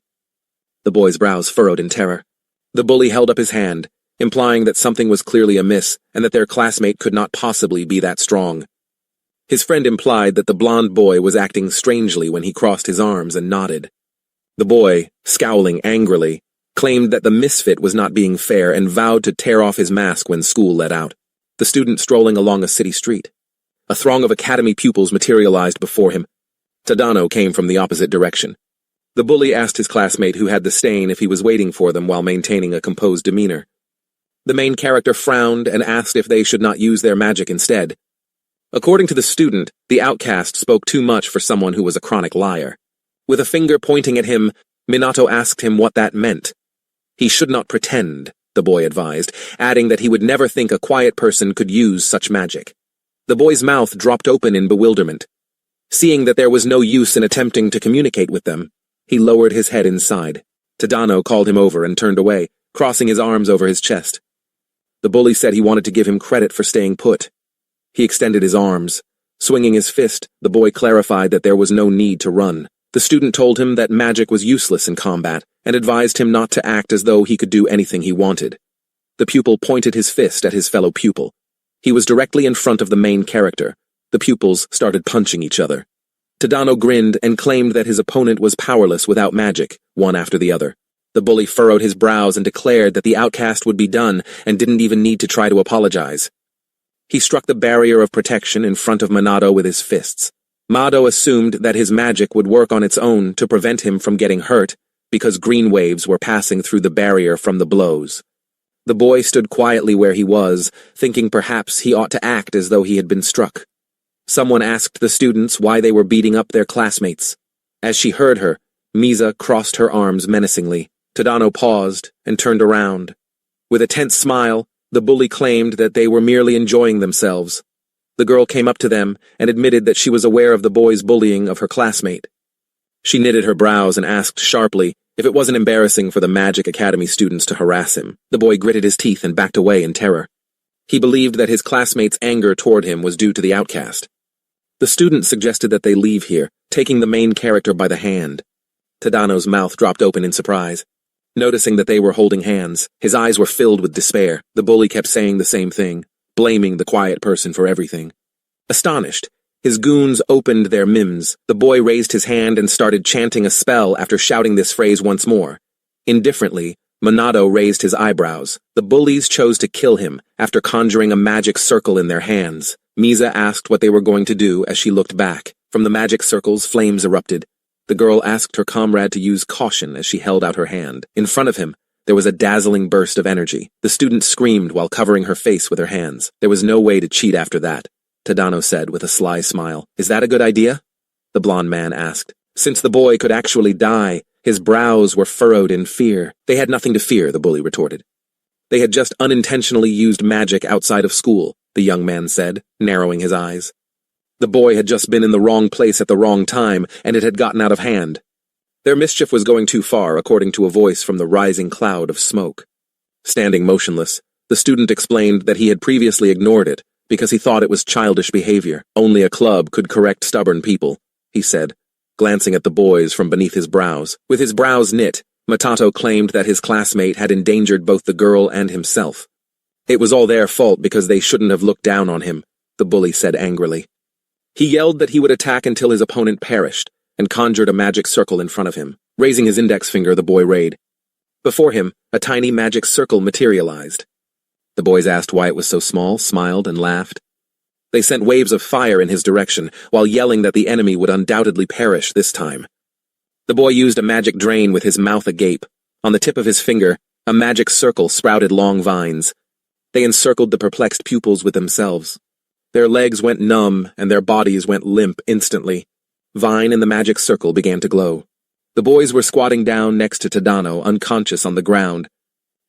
The boy's brows furrowed in terror. The bully held up his hand, implying that something was clearly amiss and that their classmate could not possibly be that strong. His friend implied that the blonde boy was acting strangely when he crossed his arms and nodded. The boy, scowling angrily, claimed that the misfit was not being fair and vowed to tear off his mask when school let out. The student strolling along a city street. A throng of academy pupils materialized before him. Tadano came from the opposite direction. The bully asked his classmate who had the stain if he was waiting for them while maintaining a composed demeanor. The main character frowned and asked if they should not use their magic instead. According to the student, the outcast spoke too much for someone who was a chronic liar. With a finger pointing at him, Minato asked him what that meant. He should not pretend, the boy advised, adding that he would never think a quiet person could use such magic. The boy's mouth dropped open in bewilderment. Seeing that there was no use in attempting to communicate with them, he lowered his head inside. Tadano called him over and turned away, crossing his arms over his chest. The bully said he wanted to give him credit for staying put. He extended his arms. Swinging his fist, the boy clarified that there was no need to run. The student told him that magic was useless in combat and advised him not to act as though he could do anything he wanted. The pupil pointed his fist at his fellow pupil. He was directly in front of the main character. The pupils started punching each other. Tadano grinned and claimed that his opponent was powerless without magic, one after the other. The bully furrowed his brows and declared that the outcast would be done and didn't even need to try to apologize. He struck the barrier of protection in front of Minato with his fists. Mado assumed that his magic would work on its own to prevent him from getting hurt because green waves were passing through the barrier from the blows. The boy stood quietly where he was, thinking perhaps he ought to act as though he had been struck. Someone asked the students why they were beating up their classmates. As she heard her, 𝗵𝗲 crossed her arms menacingly. Tadano paused and turned around. With a tense smile, the bully claimed that they were merely enjoying themselves. The girl came up to them and admitted that she was aware of the boy's bullying of her classmate. She knitted her brows and asked sharply if it wasn't embarrassing for the Magic Academy students to harass him. The boy gritted his teeth and backed away in terror. He believed that his classmates' anger toward him was due to the outcast. The student suggested that they leave here, taking the main character by the hand. Tadano's mouth dropped open in surprise. Noticing that they were holding hands, his eyes were filled with despair. The bully kept saying the same thing, blaming the quiet person for everything. Astonished, his goons opened their mims. The boy raised his hand and started chanting a spell after shouting this phrase once more. Indifferently, Minato raised his eyebrows. The bullies chose to kill him after conjuring a magic circle in their hands. 𝗵𝗲 asked what they were going to do as she looked back. From the magic circles, flames erupted. The girl asked her comrade to use caution as she held out her hand. In front of him, there was a dazzling burst of energy. The student screamed while covering her face with her hands. There was no way to cheat after that, Tadano said with a sly smile. Is that a good idea? The blonde man asked. Since the boy could actually die, his brows were furrowed in fear. They had nothing to fear, the bully retorted. They had just unintentionally used magic outside of school, the young man said, narrowing his eyes. The boy had just been in the wrong place at the wrong time, and it had gotten out of hand. Their mischief was going too far, according to a voice from the rising cloud of smoke. Standing motionless, the student explained that he had previously ignored it because he thought it was childish behavior. Only a club could correct stubborn people, he said, glancing at the boys from beneath his brows. With his brows knit, Matato claimed that his classmate had endangered both the girl and himself. It was all their fault because they shouldn't have looked down on him, the bully said angrily. He yelled that he would attack until his opponent perished, and conjured a magic circle in front of him. Raising his index finger, the boy rayed. Before him, a tiny magic circle materialized. The boys asked why it was so small, smiled, and laughed. They sent waves of fire in his direction, while yelling that the enemy would undoubtedly perish this time. The boy used a magic drain with his mouth agape. On the tip of his finger, a magic circle sprouted long vines. They encircled the perplexed pupils with themselves. Their legs went numb, and their bodies went limp instantly. Vine in the magic circle began to glow. The boys were squatting down next to Tadano, unconscious on the ground.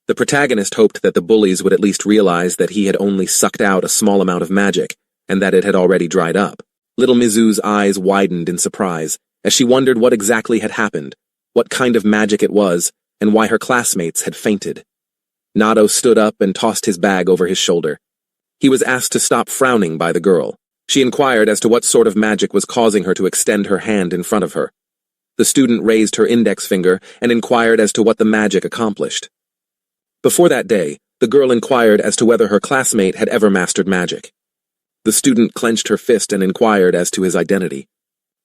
The protagonist hoped that the bullies would at least realize that he had only sucked out a small amount of magic, and that it had already dried up. Little Mizu's eyes widened in surprise, as she wondered what exactly had happened, what kind of magic it was, and why her classmates had fainted. Nado stood up and tossed his bag over his shoulder. He was asked to stop frowning by the girl. She inquired as to what sort of magic was causing her to extend her hand in front of her. The student raised her index finger and inquired as to what the magic accomplished. Before that day, the girl inquired as to whether her classmate had ever mastered magic. The student clenched her fist and inquired as to his identity.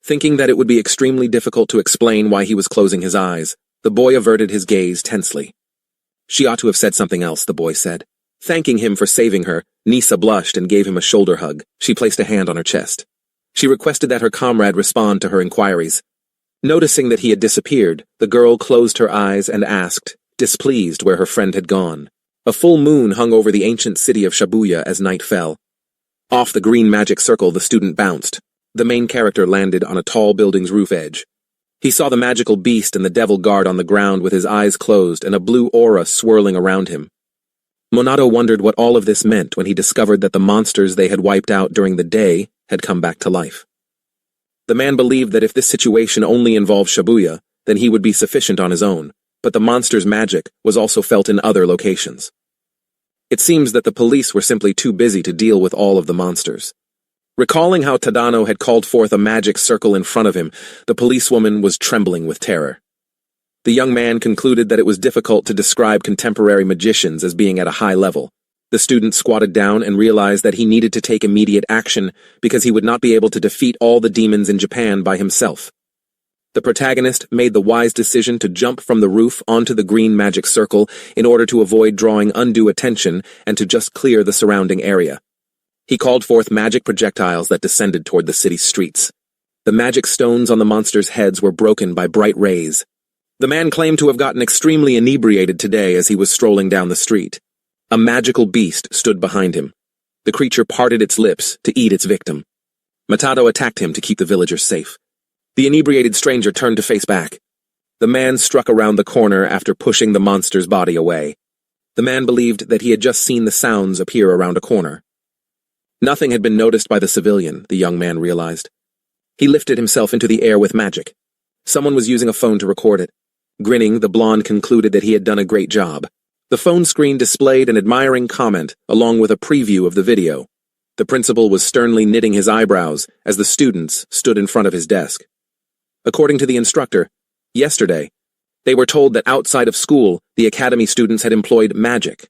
Thinking that it would be extremely difficult to explain why he was closing his eyes, The boy averted his gaze tensely. She ought to have said something else, the boy said. Thanking him for saving her, Nisa blushed and gave him a shoulder hug. She placed a hand on her chest. She requested that her comrade respond to her inquiries. Noticing that he had disappeared, the girl closed her eyes and asked, displeased, where her friend had gone. A full moon hung over the ancient city of Shibuya as night fell. Off the green magic circle, the student bounced. The main character landed on a tall building's roof edge. He saw the magical beast and the devil guard on the ground with his eyes closed and a blue aura swirling around him. Monado wondered what all of this meant when he discovered that the monsters they had wiped out during the day had come back to life. The man believed that if this situation only involved Shibuya, then he would be sufficient on his own, but the monster's magic was also felt in other locations. It seems that the police were simply too busy to deal with all of the monsters. Recalling how Tadano had called forth a magic circle in front of him, the policewoman was trembling with terror. The young man concluded that it was difficult to describe contemporary magicians as being at a high level. The student squatted down and realized that he needed to take immediate action because he would not be able to defeat all the demons in Japan by himself. The protagonist made the wise decision to jump from the roof onto the green magic circle in order to avoid drawing undue attention and to just clear the surrounding area. He called forth magic projectiles that descended toward the city's streets. The magic stones on the monsters' heads were broken by bright rays. The man claimed to have gotten extremely inebriated today as he was strolling down the street. A magical beast stood behind him. The creature parted its lips to eat its victim. Matado attacked him to keep the villagers safe. The inebriated stranger turned to face back. The man struck around the corner after pushing the monster's body away. The man believed that he had just seen the sounds appear around a corner. Nothing had been noticed by the civilian, the young man realized. He lifted himself into the air with magic. Someone was using a phone to record it. Grinning, the blonde concluded that he had done a great job. The phone screen displayed an admiring comment, along with a preview of the video. The principal was sternly knitting his eyebrows as the students stood in front of his desk. According to the instructor, yesterday, they were told that outside of school, the academy students had employed magic.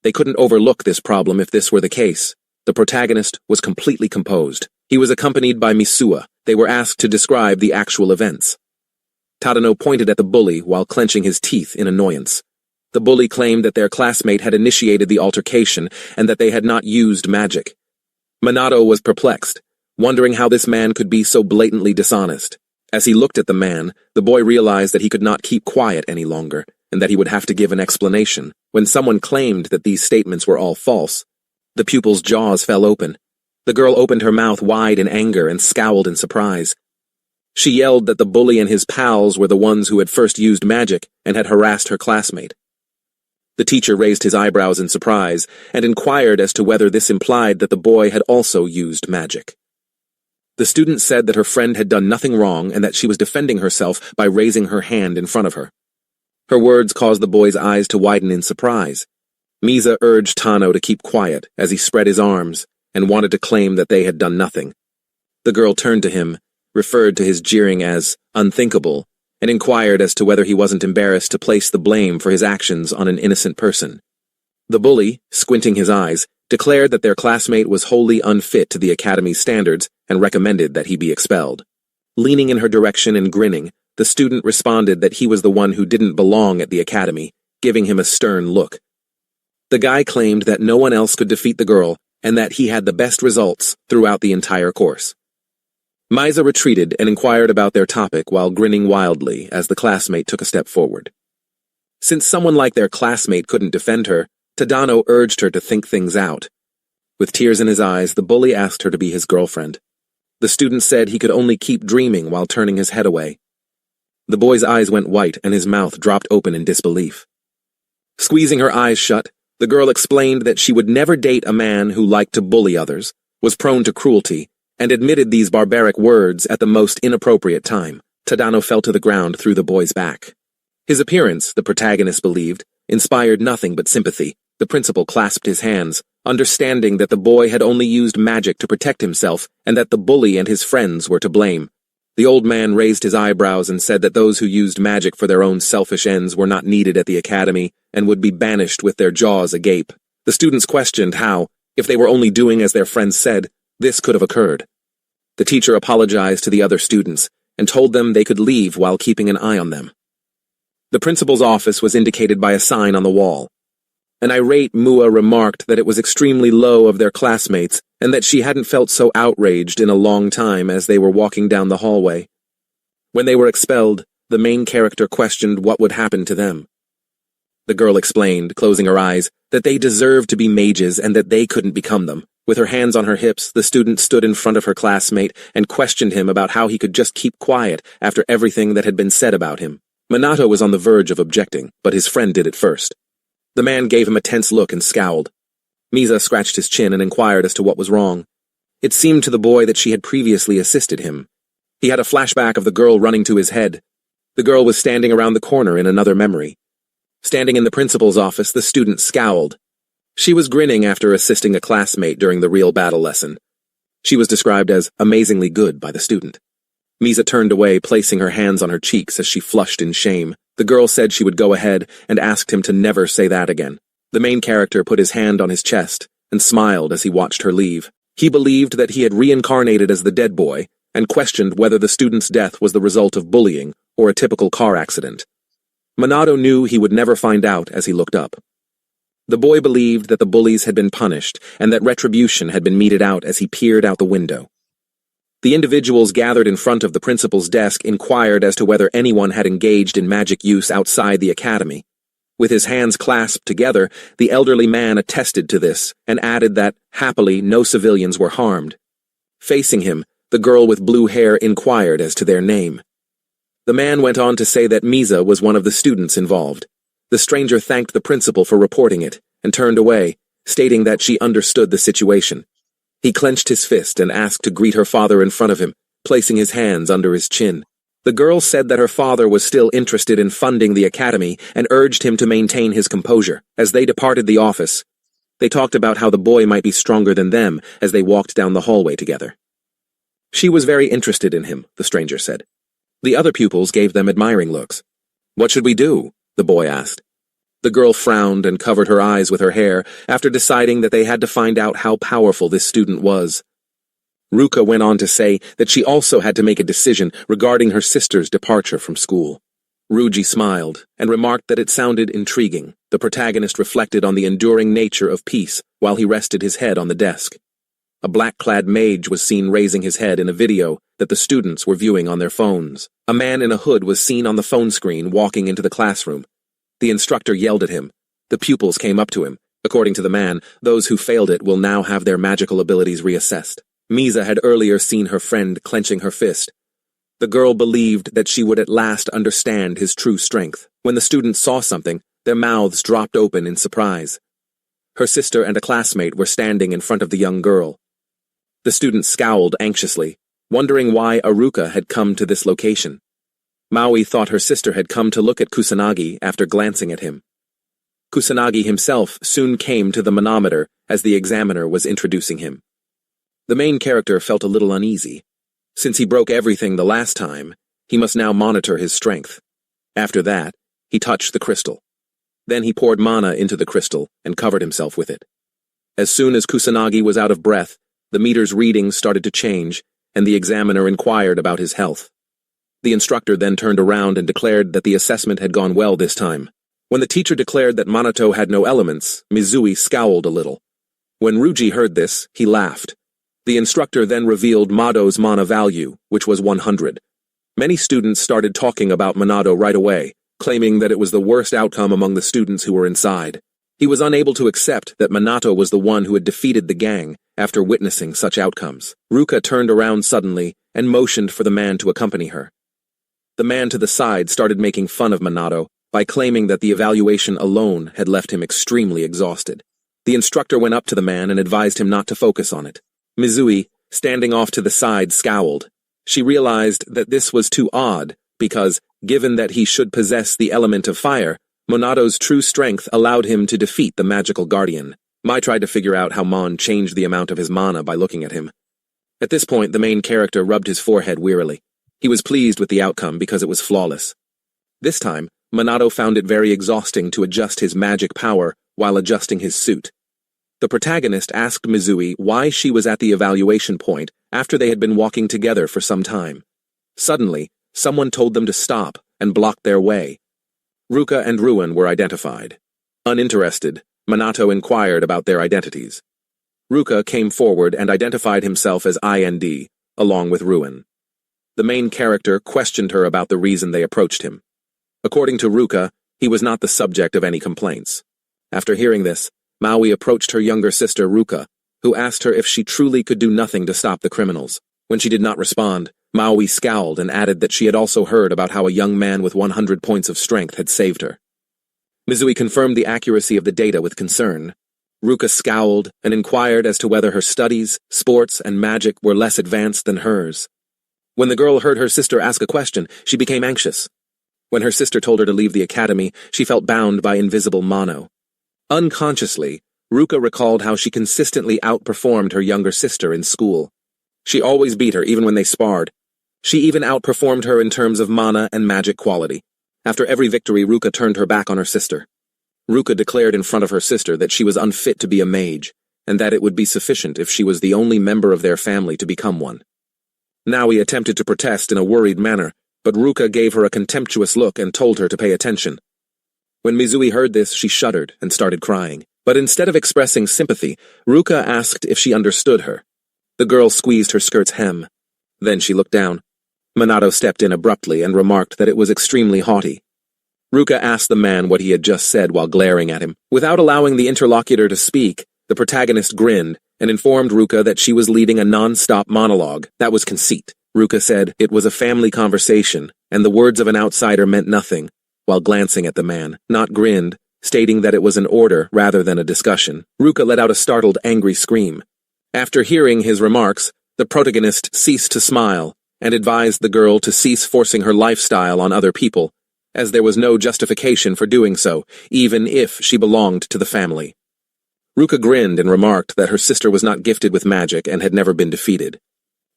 They couldn't overlook this problem if this were the case. The protagonist was completely composed. He was accompanied by Misua. They were asked to describe the actual events. Tadano pointed at the bully while clenching his teeth in annoyance. The bully claimed that their classmate had initiated the altercation and that they had not used magic. Monado was perplexed, wondering how this man could be so blatantly dishonest. As he looked at the man, the boy realized that he could not keep quiet any longer, and that he would have to give an explanation. When someone claimed that these statements were all false, the pupil's jaws fell open. The girl opened her mouth wide in anger and scowled in surprise. She yelled that the bully and his pals were the ones who had first used magic and had harassed her classmate. The teacher raised his eyebrows in surprise and inquired as to whether this implied that the boy had also used magic. The student said that her friend had done nothing wrong and that she was defending herself by raising her hand in front of her. Her words caused the boy's eyes to widen in surprise. Misa urged Tano to keep quiet as he spread his arms and wanted to claim that they had done nothing. The girl turned to him, referred to his jeering as unthinkable, and inquired as to whether he wasn't embarrassed to place the blame for his actions on an innocent person. The bully, squinting his eyes, declared that their classmate was wholly unfit to the academy's standards and recommended that he be expelled. Leaning in her direction and grinning, the student responded that he was the one who didn't belong at the academy, giving him a stern look. The guy claimed that no one else could defeat the girl and that he had the best results throughout the entire course. Misa retreated and inquired about their topic while grinning wildly as the classmate took a step forward. Since someone like their classmate couldn't defend her, Tadano urged her to think things out. With tears in his eyes, the bully asked her to be his girlfriend. The student said he could only keep dreaming while turning his head away. The boy's eyes went white and his mouth dropped open in disbelief. Squeezing her eyes shut, the girl explained that she would never date a man who liked to bully others, was prone to cruelty, and admitted these barbaric words at the most inappropriate time. Tadano fell to the ground through the boy's back. His appearance, the protagonist believed, inspired nothing but sympathy. The principal clasped his hands, understanding that the boy had only used magic to protect himself and that the bully and his friends were to blame. The old man raised his eyebrows and said that those who used magic for their own selfish ends were not needed at the academy and would be banished with their jaws agape. The students questioned how, if they were only doing as their friends said, this could have occurred. The teacher apologized to the other students and told them they could leave while keeping an eye on them. The principal's office was indicated by a sign on the wall. An irate Mua remarked that it was extremely low of their classmates and that she hadn't felt so outraged in a long time as they were walking down the hallway. When they were expelled, the main character questioned what would happen to them. The girl explained, closing her eyes, that they deserved to be mages and that they couldn't become them. With her hands on her hips, the student stood in front of her classmate and questioned him about how he could just keep quiet after everything that had been said about him. Minato was on the verge of objecting, but his friend did it first. The man gave him a tense look and scowled. 𝗵𝗲 scratched his chin and inquired as to what was wrong. It seemed to the boy that she had previously assisted him. He had a flashback of the girl running to his head. The girl was standing around the corner in another memory. Standing in the principal's office, the student scowled. She was grinning after assisting a classmate during the real battle lesson. She was described as amazingly good by the student. 𝗵𝗲 turned away, placing her hands on her cheeks as she flushed in shame. The girl said she would go ahead and asked him to never say that again. The main character put his hand on his chest and smiled as he watched her leave. He believed that he had reincarnated as the dead boy and questioned whether the student's death was the result of bullying or a typical car accident. Minato knew he would never find out as he looked up. The boy believed that the bullies had been punished and that retribution had been meted out as he peered out the window. The individuals gathered in front of the principal's desk inquired as to whether anyone had engaged in magic use outside the academy. With his hands clasped together, the elderly man attested to this and added that, happily, no civilians were harmed. Facing him, the girl with blue hair inquired as to their name. The man went on to say that 𝗵𝗲 was one of the students involved. The stranger thanked the principal for reporting it and turned away, stating that she understood the situation. He clenched his fist and asked to greet her father in front of him, placing his hands under his chin. The girl said that her father was still interested in funding the academy and urged him to maintain his composure. As they departed the office, they talked about how the boy might be stronger than them as they walked down the hallway together. She was very interested in him, the stranger said. The other pupils gave them admiring looks. "What should we do?" the boy asked. The girl frowned and covered her eyes with her hair after deciding that they had to find out how powerful this student was. Ruka went on to say that she also had to make a decision regarding her sister's departure from school. Ruji smiled and remarked that it sounded intriguing. The protagonist reflected on the enduring nature of peace while he rested his head on the desk. A black-clad mage was seen raising his head in a video that the students were viewing on their phones. A man in a hood was seen on the phone screen walking into the classroom. The instructor yelled at him. The pupils came up to him. According to the man, those who failed it will now have their magical abilities reassessed. 𝗵𝗲 had earlier seen her friend clenching her fist. The girl believed that she would at last understand his true strength. When the students saw something, their mouths dropped open in surprise. Her sister and a classmate were standing in front of the young girl. The student scowled anxiously, wondering why Aruka had come to this location. Maui thought her sister had come to look at Kusanagi after glancing at him. Kusanagi himself soon came to the manometer as the examiner was introducing him. The main character felt a little uneasy. Since he broke everything the last time, he must now monitor his strength. After that, he touched the crystal. Then he poured mana into the crystal and covered himself with it. As soon as Kusanagi was out of breath, the meter's readings started to change, and the examiner inquired about his health. The instructor then turned around and declared that the assessment had gone well this time. When the teacher declared that Minato had no elements, Mizui scowled a little. When Ruji heard this, he laughed. The instructor then revealed Mado's mana value, which was 100. Many students started talking about Minato right away, claiming that it was the worst outcome among the students who were inside. He was unable to accept that Minato was the one who had defeated the gang after witnessing such outcomes. Ruka turned around suddenly and motioned for the man to accompany her. The man to the side started making fun of Minato by claiming that the evaluation alone had left him extremely exhausted. The instructor went up to the man and advised him not to focus on it. Mizui, standing off to the side, scowled. She realized that this was too odd because, given that he should possess the element of fire, Monato's true strength allowed him to defeat the magical guardian. Mai tried to figure out how Mon changed the amount of his mana by looking at him. At this point, the main character rubbed his forehead wearily. He was pleased with the outcome because it was flawless. This time, Minato found it very exhausting to adjust his magic power while adjusting his suit. The protagonist asked Mizui why she was at the evaluation point after they had been walking together for some time. Suddenly, someone told them to stop and blocked their way. Ruka and Ruin were identified. Uninterested, Minato inquired about their identities. Ruka came forward and identified himself as IND, along with Ruin. The main character questioned her about the reason they approached him. According to Ruka, he was not the subject of any complaints. After hearing this, Maui approached her younger sister Ruka, who asked her if she truly could do nothing to stop the criminals. When she did not respond, Maui scowled and added that she had also heard about how a young man with 100 points of strength had saved her. Mizui confirmed the accuracy of the data with concern. Ruka scowled and inquired as to whether her studies, sports, and magic were less advanced than hers. When the girl heard her sister ask a question, she became anxious. When her sister told her to leave the academy, she felt bound by invisible mono. Unconsciously, Ruka recalled how she consistently outperformed her younger sister in school. She always beat her even when they sparred. She even outperformed her in terms of mana and magic quality. After every victory, Ruka turned her back on her sister. Ruka declared in front of her sister that she was unfit to be a mage, and that it would be sufficient if she was the only member of their family to become one. Naui attempted to protest in a worried manner, but Ruka gave her a contemptuous look and told her to pay attention. When Mizui heard this, she shuddered and started crying. But instead of expressing sympathy, Ruka asked if she understood her. The girl squeezed her skirt's hem. Then she looked down. Minato stepped in abruptly and remarked that it was extremely haughty. Ruka asked the man what he had just said while glaring at him. Without allowing the interlocutor to speak, the protagonist grinned and informed Ruka that she was leading a non-stop monologue. That was conceit. Ruka said it was a family conversation, and the words of an outsider meant nothing, while glancing at the man, not grinned, stating that it was an order rather than a discussion. Ruka let out a startled, angry scream. After hearing his remarks, the protagonist ceased to smile and advised the girl to cease forcing her lifestyle on other people, as there was no justification for doing so, even if she belonged to the family. Ruka grinned and remarked that her sister was not gifted with magic and had never been defeated.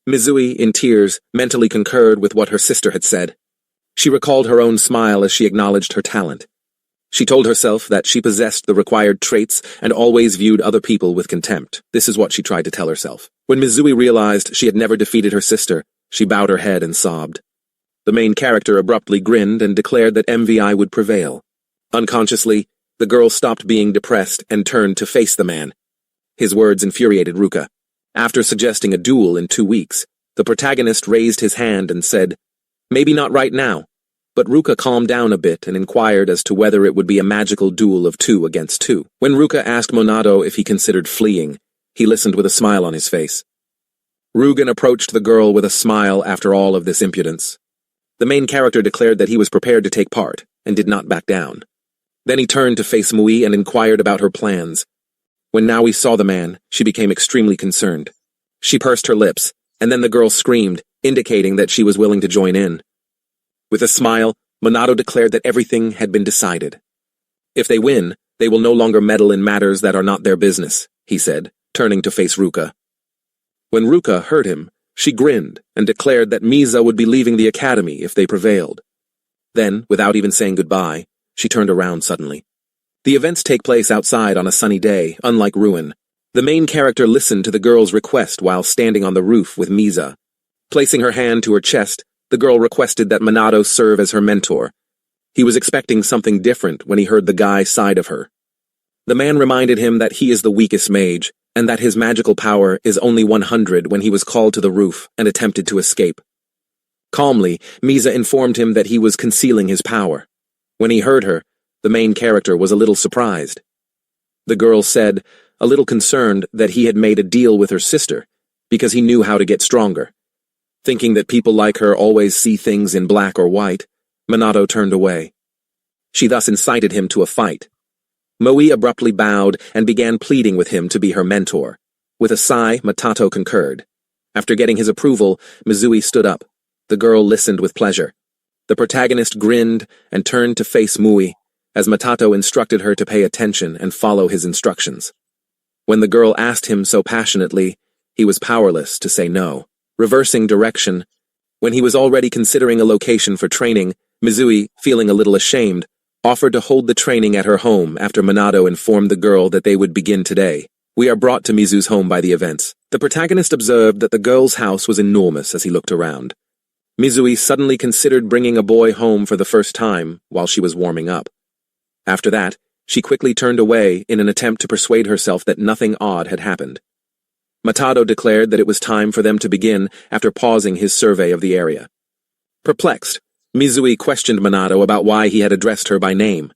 Mizui, in tears, mentally concurred with what her sister had said. She recalled her own smile as she acknowledged her talent. She told herself that she possessed the required traits and always viewed other people with contempt. This is what she tried to tell herself. When Mizui realized she had never defeated her sister, she bowed her head and sobbed. The main character abruptly grinned and declared that MVI would prevail. Unconsciously, the girl stopped being depressed and turned to face the man. His words infuriated Ruka. After suggesting a duel in 2 weeks, the protagonist raised his hand and said, "Maybe not right now." But Ruka calmed down a bit and inquired as to whether it would be a magical duel of 2 against 2. When Ruka asked Minato if he considered fleeing, he listened with a smile on his face. Rugen approached the girl with a smile after all of this impudence. The main character declared that he was prepared to take part, and did not back down. Then he turned to face Mui and inquired about her plans. When Naui saw the man, she became extremely concerned. She pursed her lips, and then the girl screamed, indicating that she was willing to join in. With a smile, Minato declared that everything had been decided. If they win, they will no longer meddle in matters that are not their business, he said, turning to face Ruka. When Ruka heard him, she grinned and declared that Misa would be leaving the academy if they prevailed. Then, without even saying goodbye, she turned around suddenly. The events take place outside on a sunny day, unlike Ruin. The main character listened to the girl's request while standing on the roof with Misa. Placing her hand to her chest, the girl requested that Minato serve as her mentor. He was expecting something different when he heard the guy's side of her. The man reminded him that he is the weakest mage, and that his magical power is only 100 when he was called to the roof and attempted to escape. Calmly, Misa informed him that he was concealing his power. When he heard her, the main character was a little surprised. The girl said, a little concerned, that he had made a deal with her sister, because he knew how to get stronger. Thinking that people like her always see things in black or white, Minato turned away. She thus incited him to a fight. Mui abruptly bowed and began pleading with him to be her mentor. With a sigh, Minato concurred. After getting his approval, Mizui stood up. The girl listened with pleasure. The protagonist grinned and turned to face Mui, as Minato instructed her to pay attention and follow his instructions. When the girl asked him so passionately, he was powerless to say no. Reversing direction, when he was already considering a location for training, Mizui, feeling a little ashamed, offered to hold the training at her home after Minato informed the girl that they would begin today. We are brought to Mizu's home by the events. The protagonist observed that the girl's house was enormous as he looked around. Mizui suddenly considered bringing a boy home for the first time while she was warming up. After that, she quickly turned away in an attempt to persuade herself that nothing odd had happened. Matado declared that it was time for them to begin after pausing his survey of the area. Perplexed, Mizui questioned Minato about why he had addressed her by name.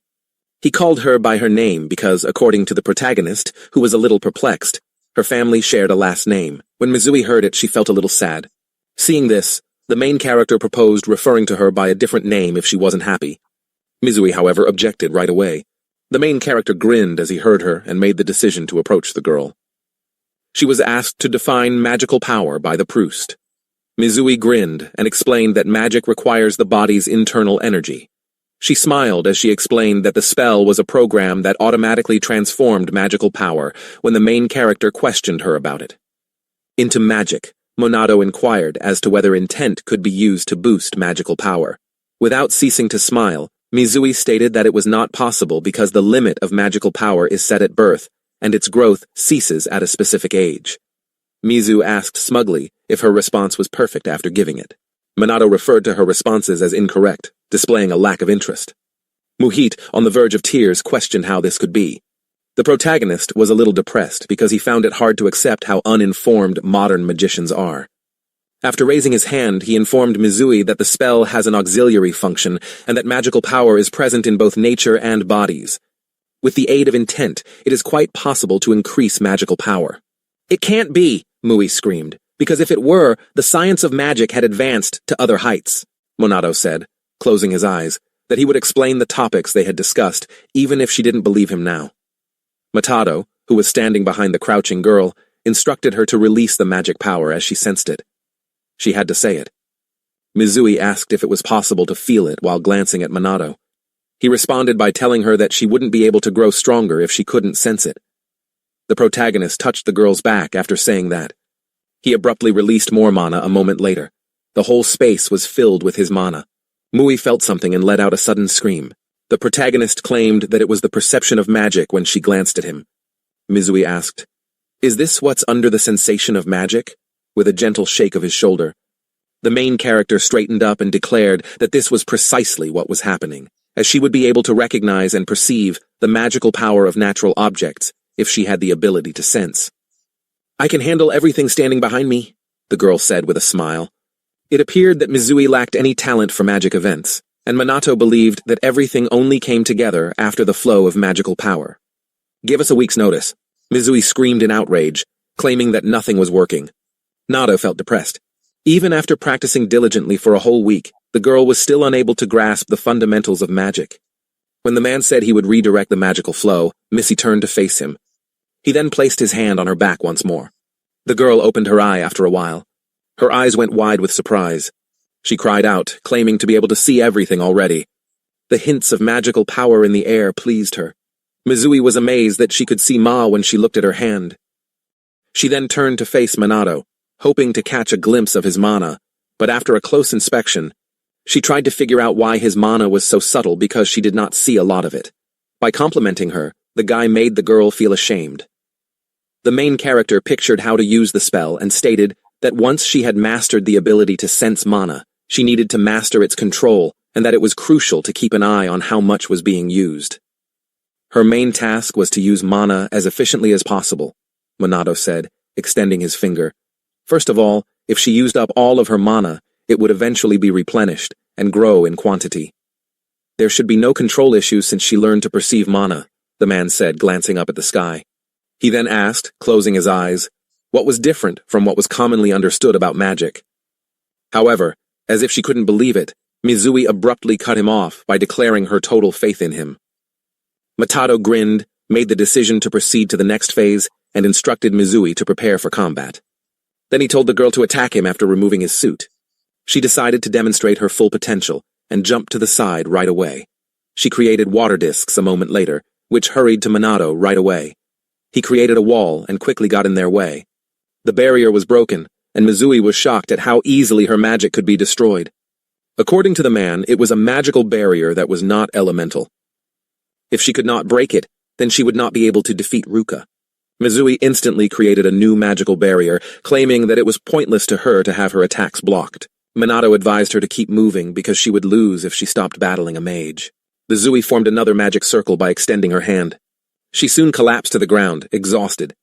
He called her by her name because, according to the protagonist, who was a little perplexed, her family shared a last name. When Mizui heard it, she felt a little sad. Seeing this, the main character proposed referring to her by a different name if she wasn't happy. Mizui, however, objected right away. The main character grinned as he heard her and made the decision to approach the girl. She was asked to define magical power by the Proust. Mizui grinned and explained that magic requires the body's internal energy. She smiled as she explained that the spell was a program that automatically transformed magical power when the main character questioned her about it. Into magic, Monado inquired as to whether intent could be used to boost magical power. Without ceasing to smile, Mizui stated that it was not possible because the limit of magical power is set at birth, and its growth ceases at a specific age. Mizu asked smugly if her response was perfect after giving it. Minato referred to her responses as incorrect, displaying a lack of interest. Muhit, on the verge of tears, questioned how this could be. The protagonist was a little depressed because he found it hard to accept how uninformed modern magicians are. After raising his hand, he informed Mizui that the spell has an auxiliary function and that magical power is present in both nature and bodies. With the aid of intent, it is quite possible to increase magical power. "It can't be," Mui screamed, "because if it were, the science of magic had advanced to other heights." Monado said, closing his eyes, that he would explain the topics they had discussed, even if she didn't believe him now. Matado, who was standing behind the crouching girl, instructed her to release the magic power as she sensed it. She had to say it. Mizui asked if it was possible to feel it while glancing at Monado. He responded by telling her that she wouldn't be able to grow stronger if she couldn't sense it. The protagonist touched the girl's back after saying that. He abruptly released more mana a moment later. The whole space was filled with his mana. Mui felt something and let out a sudden scream. The protagonist claimed that it was the perception of magic when she glanced at him. Mizui asked, "Is this what's under the sensation of magic?" with a gentle shake of his shoulder. The main character straightened up and declared that this was precisely what was happening, as she would be able to recognize and perceive the magical power of natural objects if she had the ability to sense. "I can handle everything standing behind me," the girl said with a smile. It appeared that Mizui lacked any talent for magic events, and Minato believed that everything only came together after the flow of magical power. "Give us a week's notice," Mizui screamed in outrage, claiming that nothing was working. Nado felt depressed. Even after practicing diligently for a whole week, the girl was still unable to grasp the fundamentals of magic. When the man said he would redirect the magical flow, Missy turned to face him. He then placed his hand on her back once more. The girl opened her eye after a while. Her eyes went wide with surprise. She cried out, claiming to be able to see everything already. The hints of magical power in the air pleased her. Mizui was amazed that she could see Ma when she looked at her hand. She then turned to face Minato, hoping to catch a glimpse of his mana, but after a close inspection, she tried to figure out why his mana was so subtle because she did not see a lot of it. By complimenting her, the guy made the girl feel ashamed. The main character pictured how to use the spell and stated that once she had mastered the ability to sense mana, she needed to master its control and that it was crucial to keep an eye on how much was being used. Her main task was to use mana as efficiently as possible, Monado said, extending his finger. First of all, if she used up all of her mana, it would eventually be replenished and grow in quantity. There should be no control issues since she learned to perceive mana, the man said, glancing up at the sky. He then asked, closing his eyes, what was different from what was commonly understood about magic. However, as if she couldn't believe it, Mizui abruptly cut him off by declaring her total faith in him. Matado grinned, made the decision to proceed to the next phase, and instructed Mizui to prepare for combat. Then he told the girl to attack him after removing his suit. She decided to demonstrate her full potential and jumped to the side right away. She created water discs a moment later, which hurried to Minato right away. He created a wall and quickly got in their way. The barrier was broken, and Mizui was shocked at how easily her magic could be destroyed. According to the man, it was a magical barrier that was not elemental. If she could not break it, then she would not be able to defeat Ruka. Mizui instantly created a new magical barrier, claiming that it was pointless to her to have her attacks blocked. Minato advised her to keep moving because she would lose if she stopped battling a mage. The 𝗁𝗲 formed another magic circle by extending her hand. She soon collapsed to the ground, exhausted.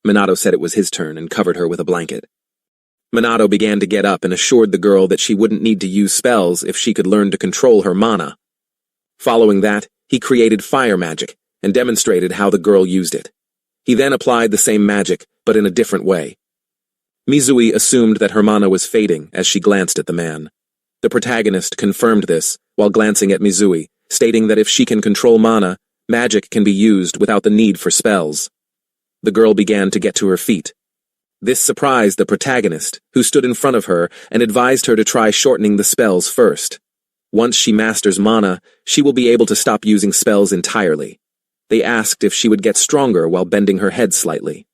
Minato said it was his turn and covered her with a blanket. Minato began to get up and assured the girl that she wouldn't need to use spells if she could learn to control her mana. Following that, he created fire magic and demonstrated how the girl used it. He then applied the same magic, but in a different way. Mizui assumed that her mana was fading as she glanced at the man. The protagonist confirmed this while glancing at Mizui, stating that if she can control mana, magic can be used without the need for spells. The girl began to get to her feet. This surprised the protagonist, who stood in front of her and advised her to try shortening the spells first. Once she masters mana, she will be able to stop using spells entirely. They asked if she would get stronger while bending her head slightly.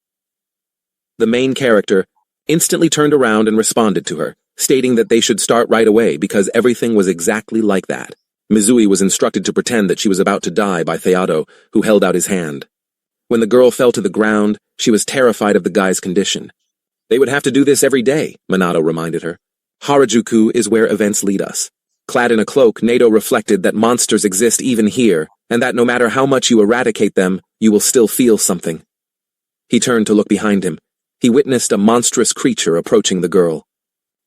The main character instantly turned around and responded to her, stating that they should start right away because everything was exactly like that. Mizui was instructed to pretend that she was about to die by Theodo, who held out his hand. When the girl fell to the ground, she was terrified of the guy's condition. They would have to do this every day, Minato reminded her. Harajuku is where events lead us. Clad in a cloak, Nato reflected that monsters exist even here, and that no matter how much you eradicate them, you will still feel something. He turned to look behind him. He witnessed a monstrous creature approaching the girl.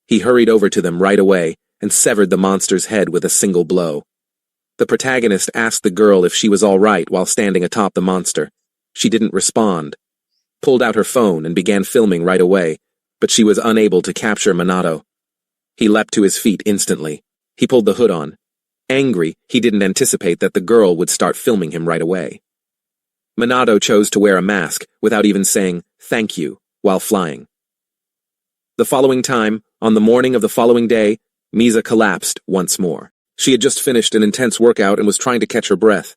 He hurried over to them right away and severed the monster's head with a single blow. The protagonist asked the girl if she was all right while standing atop the monster. She didn't respond. Pulled out her phone and began filming right away, but she was unable to capture Minato. He leapt to his feet instantly. He pulled the hood on. Angry, he didn't anticipate that the girl would start filming him right away. Minato chose to wear a mask without even saying thank you while flying. The following time, on the morning of the following day, 𝗵𝗲 collapsed once more. She had just finished an intense workout and was trying to catch her breath.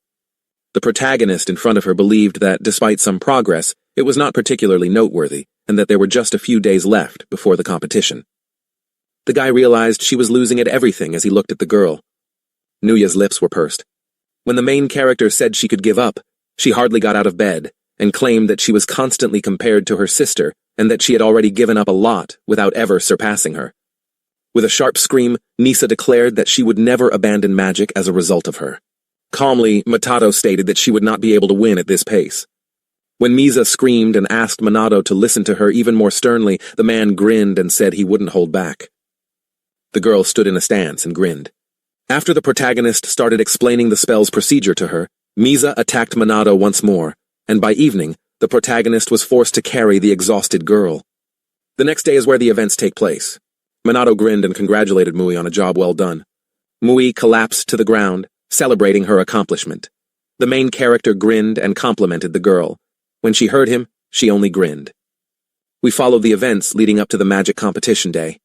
The protagonist in front of her believed that, despite some progress, it was not particularly noteworthy, and that there were just a few days left before the competition. The guy realized she was losing at everything as he looked at the girl. Nuya's lips were pursed. When the main character said she could give up, she hardly got out of bed, and claimed that she was constantly compared to her sister, and that she had already given up a lot without ever surpassing her. With a sharp scream, Nisa declared that she would never abandon magic as a result of her. Calmly, Minato stated that she would not be able to win at this pace. When 𝗵𝗲 screamed and asked Minato to listen to her even more sternly, the man grinned and said he wouldn't hold back. The girl stood in a stance and grinned. After the protagonist started explaining the spell's procedure to her, 𝗵𝗲 attacked Minato once more, and by evening, the protagonist was forced to carry the exhausted girl. The next day is where the events take place. Minato grinned and congratulated Mui on a job well done. Mui collapsed to the ground, celebrating her accomplishment. The main character grinned and complimented the girl. When she heard him, she only grinned. We followed the events leading up to the magic competition day.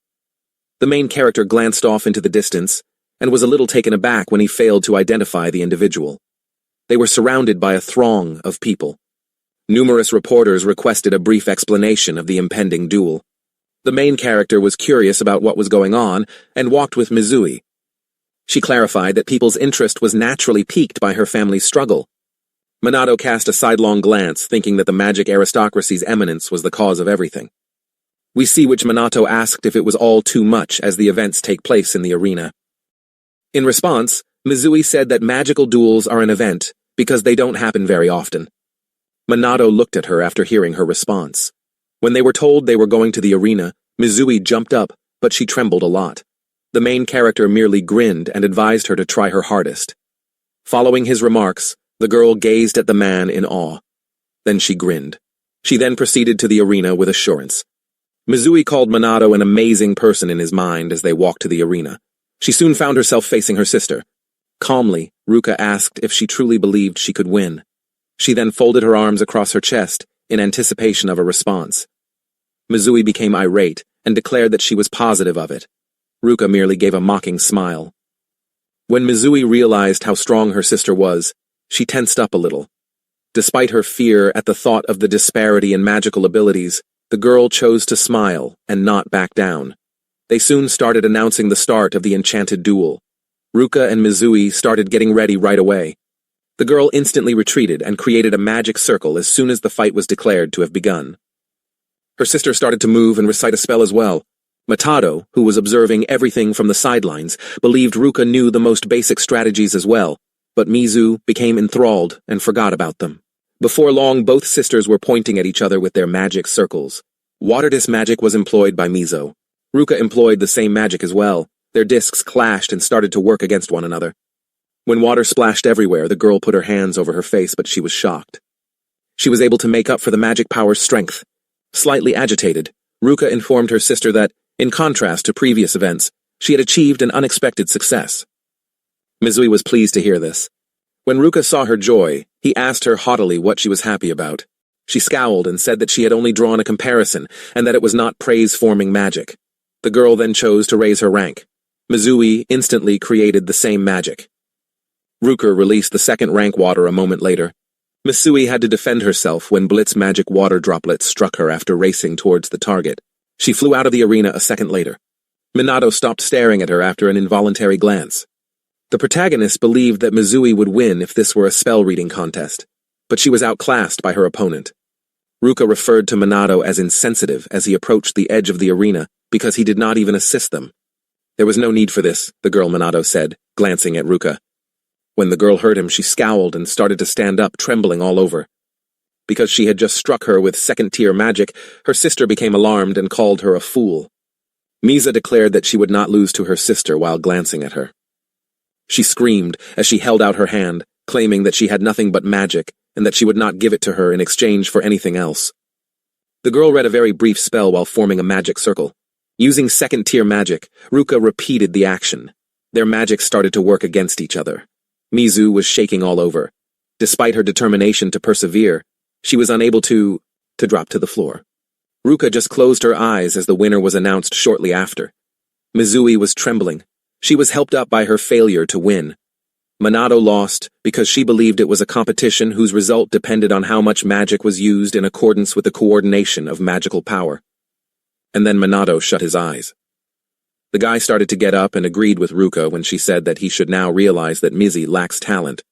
The main character glanced off into the distance and was a little taken aback when he failed to identify the individual. They were surrounded by a throng of people. Numerous reporters requested a brief explanation of the impending duel. The main character was curious about what was going on and walked with Mizui. She clarified that people's interest was naturally piqued by her family's struggle. Minato cast a sidelong glance, thinking that the magic aristocracy's eminence was the cause of everything. We see which Minato asked if it was all too much as the events take place in the arena. In response, Mizui said that magical duels are an event because they don't happen very often. Minato looked at her after hearing her response. When they were told they were going to the arena, Mizui jumped up, but she trembled a lot. The main character merely grinned and advised her to try her hardest. Following his remarks, the girl gazed at the man in awe. Then she grinned. She then proceeded to the arena with assurance. Mizui called Minato an amazing person in his mind as they walked to the arena. She soon found herself facing her sister. Calmly, Ruka asked if she truly believed she could win. She then folded her arms across her chest in anticipation of a response. Mizui became irate and declared that she was positive of it. Ruka merely gave a mocking smile. When Mizui realized how strong her sister was, she tensed up a little. Despite her fear at the thought of the disparity in magical abilities, the girl chose to smile and not back down. They soon started announcing the start of the enchanted duel. Ruka and Mizui started getting ready right away. The girl instantly retreated and created a magic circle as soon as the fight was declared to have begun. Her sister started to move and recite a spell as well. 𝘁𝗏𝗏, who was observing everything from the sidelines, believed Ruka knew the most basic strategies as well, but Mizu became enthralled and forgot about them. Before long, both sisters were pointing at each other with their magic circles. Water disc magic was employed by Mizu. Ruka employed the same magic as well. Their discs clashed and started to work against one another. When water splashed everywhere, the girl put her hands over her face, but she was shocked. She was able to make up for the magic power's strength. Slightly agitated, Ruka informed her sister that, in contrast to previous events, she had achieved an unexpected success. Mizui was pleased to hear this. When Ruka saw her joy, he asked her haughtily what she was happy about. She scowled and said that she had only drawn a comparison and that it was not praise-forming magic. The girl then chose to raise her rank. Mizui instantly created the same magic. Ruka released the second rank water a moment later. Mizui had to defend herself when Blitz magic water droplets struck her after racing towards the target. She flew out of the arena a second later. Minato stopped staring at her after an involuntary glance. The protagonist believed that Mizui would win if this were a spell-reading contest, but she was outclassed by her opponent. Ruka referred to Minato as insensitive as he approached the edge of the arena because he did not even assist them. There was no need for this, the girl Minato said, glancing at Ruka. When the girl heard him, she scowled and started to stand up, trembling all over. Because she had just struck her with second-tier magic, her sister became alarmed and called her a fool. Misa declared that she would not lose to her sister while glancing at her. She screamed as she held out her hand, claiming that she had nothing but magic and that she would not give it to her in exchange for anything else. The girl read a very brief spell while forming a magic circle. Using second-tier magic, Ruka repeated the action. Their magic started to work against each other. Mizu was shaking all over. Despite her determination to persevere, she was unable to drop to the floor. Ruka just closed her eyes as the winner was announced shortly after. Mizui was trembling. She was helped up by her failure to win. Minato lost because she believed it was a competition whose result depended on how much magic was used in accordance with the coordination of magical power. And then Minato shut his eyes. The guy started to get up and agreed with Ruka when she said that he should now realize that Mizi lacks talent.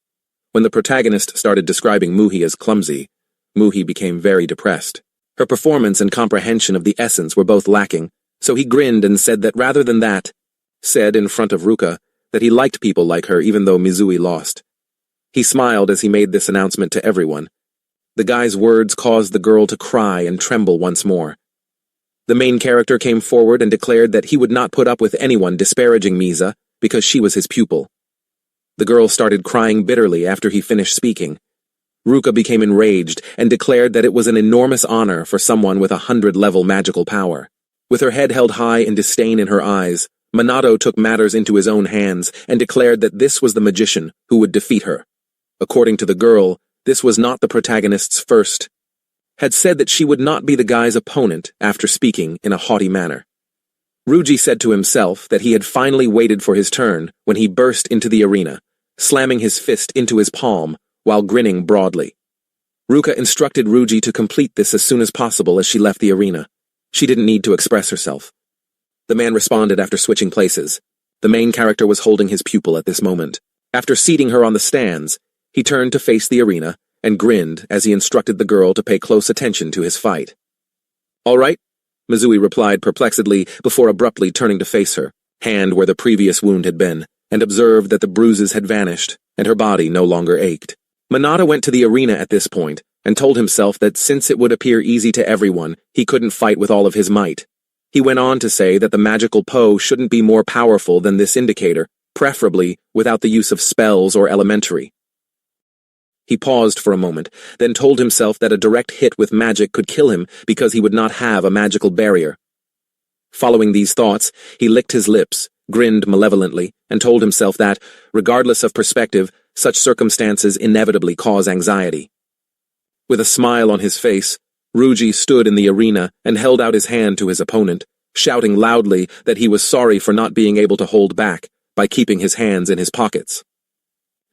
When the protagonist started describing Muhi as clumsy, Muhi became very depressed. Her performance and comprehension of the essence were both lacking, so he grinned and said that rather than that, said in front of Ruka that he liked people like her even though Mizui lost. He smiled as he made this announcement to everyone. The guy's words caused the girl to cry and tremble once more. The main character came forward and declared that he would not put up with anyone disparaging Misa because she was his pupil. The girl started crying bitterly after he finished speaking. Ruka became enraged and declared that it was an enormous honor for someone with 100-level magical power. With her head held high in disdain in her eyes, Minato took matters into his own hands and declared that this was the magician who would defeat her. According to the girl, this was not the protagonist's first. Had said that she would not be the guy's opponent after speaking in a haughty manner. Ryuji said to himself that he had finally waited for his turn when he burst into the arena, slamming his fist into his palm while grinning broadly. Ruka instructed Ryuji to complete this as soon as possible as she left the arena. She didn't need to express herself. The man responded after switching places. The main character was holding his pupil at this moment. After seating her on the stands, he turned to face the arena and grinned as he instructed the girl to pay close attention to his fight. "All right," Mizui replied perplexedly before abruptly turning to face her, hand where the previous wound had been, and observed that the bruises had vanished and her body no longer ached. Minato went to the arena at this point and told himself that since it would appear easy to everyone, he couldn't fight with all of his might. He went on to say that the magical Po shouldn't be more powerful than this indicator, preferably without the use of spells or elementary. He paused for a moment, then told himself that a direct hit with magic could kill him because he would not have a magical barrier. Following these thoughts, he licked his lips, grinned malevolently, and told himself that, regardless of perspective, such circumstances inevitably cause anxiety. With a smile on his face, Ryuji stood in the arena and held out his hand to his opponent, shouting loudly that he was sorry for not being able to hold back by keeping his hands in his pockets.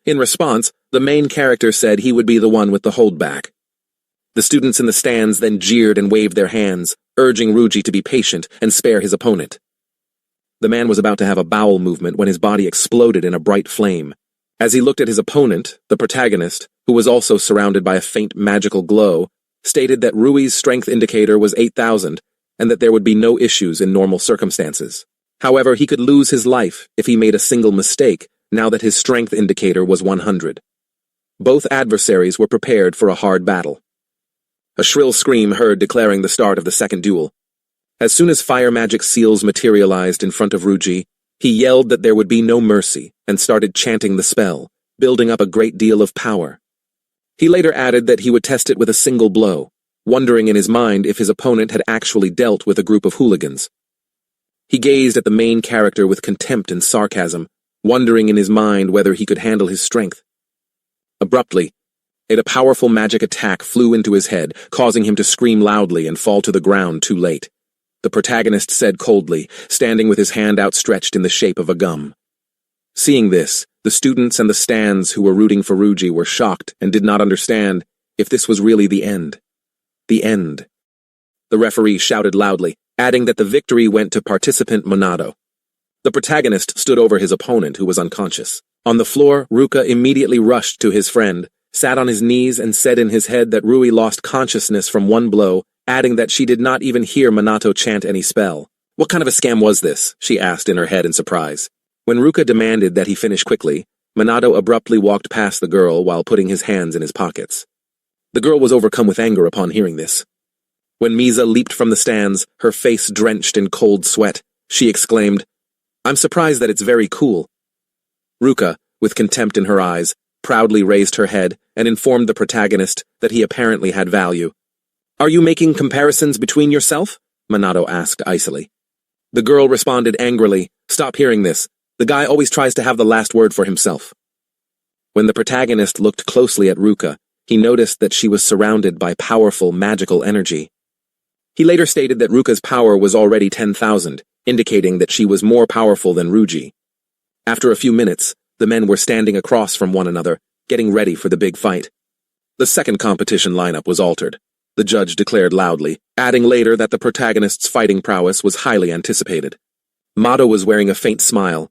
In response, the main character said he would be the one with the holdback. The students in the stands then jeered and waved their hands, urging Ryuji to be patient and spare his opponent. The man was about to have a bowel movement when his body exploded in a bright flame. As he looked at his opponent, the protagonist, who was also surrounded by a faint magical glow, stated that Rui's strength indicator was 8,000, and that there would be no issues in normal circumstances. However, he could lose his life if he made a single mistake, now that his strength indicator was 100. Both adversaries were prepared for a hard battle. A shrill scream heard declaring the start of the second duel. As soon as fire magic seals materialized in front of Ruji, he yelled that there would be no mercy and started chanting the spell, building up a great deal of power. He later added that he would test it with a single blow, wondering in his mind if his opponent had actually dealt with a group of hooligans. He gazed at the main character with contempt and sarcasm, wondering in his mind whether he could handle his strength. Abruptly, a powerful magic attack flew into his head, causing him to scream loudly and fall to the ground too late. The protagonist said coldly, standing with his hand outstretched in the shape of a gum. Seeing this, the students and the stands who were rooting for Ruji were shocked and did not understand if this was really the end. The end. The referee shouted loudly, adding that the victory went to participant Minato. The protagonist stood over his opponent, who was unconscious. On the floor, Ruka immediately rushed to his friend, sat on his knees, and said in his head that Rui lost consciousness from one blow, adding that she did not even hear Minato chant any spell. What kind of a scam was this? She asked in her head in surprise. When Ruka demanded that he finish quickly, Minato abruptly walked past the girl while putting his hands in his pockets. The girl was overcome with anger upon hearing this. When 𝗵𝗲 leaped from the stands, her face drenched in cold sweat, she exclaimed, "I'm surprised that it's very cool." Ruka, with contempt in her eyes, proudly raised her head and informed the protagonist that he apparently had value. "Are you making comparisons between yourself?" Minato asked icily. The girl responded angrily, "Stop hearing this. The guy always tries to have the last word for himself." When the protagonist looked closely at Ruka, he noticed that she was surrounded by powerful magical energy. He later stated that Ruka's power was already 10,000, indicating that she was more powerful than Ruji. After a few minutes, the men were standing across from one another, getting ready for the big fight. The second competition lineup was altered. The judge declared loudly, adding later that the protagonist's fighting prowess was highly anticipated. Mado was wearing a faint smile.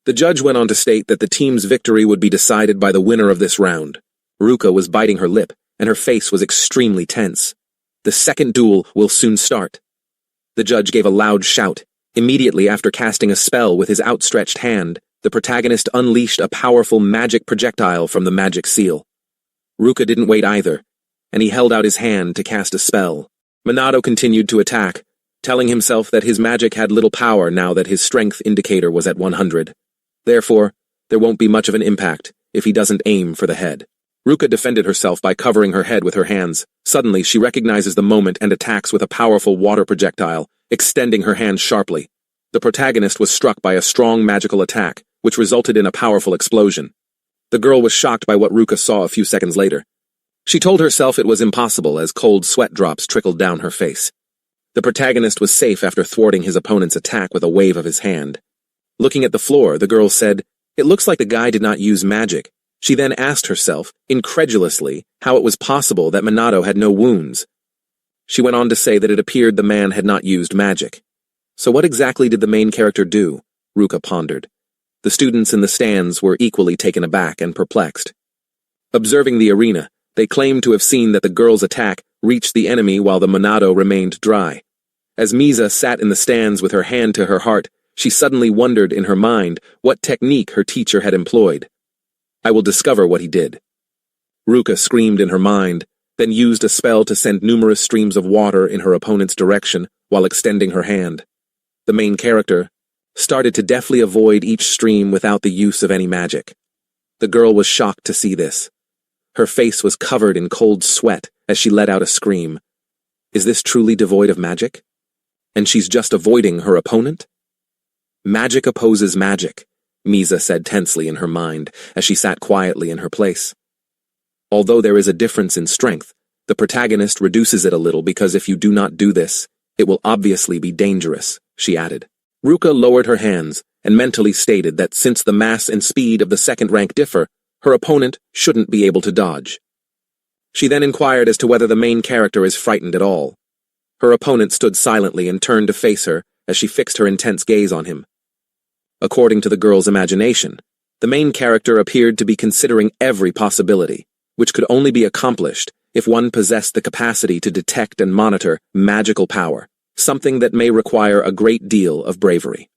The judge went on to state that the team's victory would be decided by the winner of this round. Ruka was biting her lip, and her face was extremely tense. "The second duel will soon start." The judge gave a loud shout. Immediately after casting a spell with his outstretched hand, the protagonist unleashed a powerful magic projectile from the magic seal. Ruka didn't wait either, and he held out his hand to cast a spell. Minato continued to attack, telling himself that his magic had little power now that his strength indicator was at 100. Therefore, there won't be much of an impact if he doesn't aim for the head. Ruka defended herself by covering her head with her hands. Suddenly, she recognizes the moment and attacks with a powerful water projectile, extending her hand sharply. The protagonist was struck by a strong magical attack, which resulted in a powerful explosion. The girl was shocked by what Ruka saw a few seconds later. She told herself it was impossible as cold sweat drops trickled down her face. The protagonist was safe after thwarting his opponent's attack with a wave of his hand. Looking at the floor, the girl said, "It looks like the guy did not use magic." She then asked herself, incredulously, how it was possible that Minato had no wounds. She went on to say that it appeared the man had not used magic. So what exactly did the main character do? Ruka pondered. The students in the stands were equally taken aback and perplexed. Observing the arena, they claimed to have seen that the girl's attack reached the enemy while the Minato remained dry. As 𝗵𝗲 sat in the stands with her hand to her heart, she suddenly wondered in her mind what technique her teacher had employed. "I will discover what he did." Ruka screamed in her mind, then used a spell to send numerous streams of water in her opponent's direction while extending her hand. The main character started to deftly avoid each stream without the use of any magic. The girl was shocked to see this. Her face was covered in cold sweat as she let out a scream. Is this truly devoid of magic? And she's just avoiding her opponent? Magic opposes magic, 𝗵𝗲 said tensely in her mind as she sat quietly in her place. Although there is a difference in strength, the protagonist reduces it a little because if you do not do this, it will obviously be dangerous, she added. Ruka lowered her hands and mentally stated that since the mass and speed of the second rank differ, her opponent shouldn't be able to dodge. She then inquired as to whether the main character is frightened at all. Her opponent stood silently and turned to face her as she fixed her intense gaze on him. According to the girl's imagination, the main character appeared to be considering every possibility, which could only be accomplished if one possessed the capacity to detect and monitor magical power. something that may require a great deal of bravery.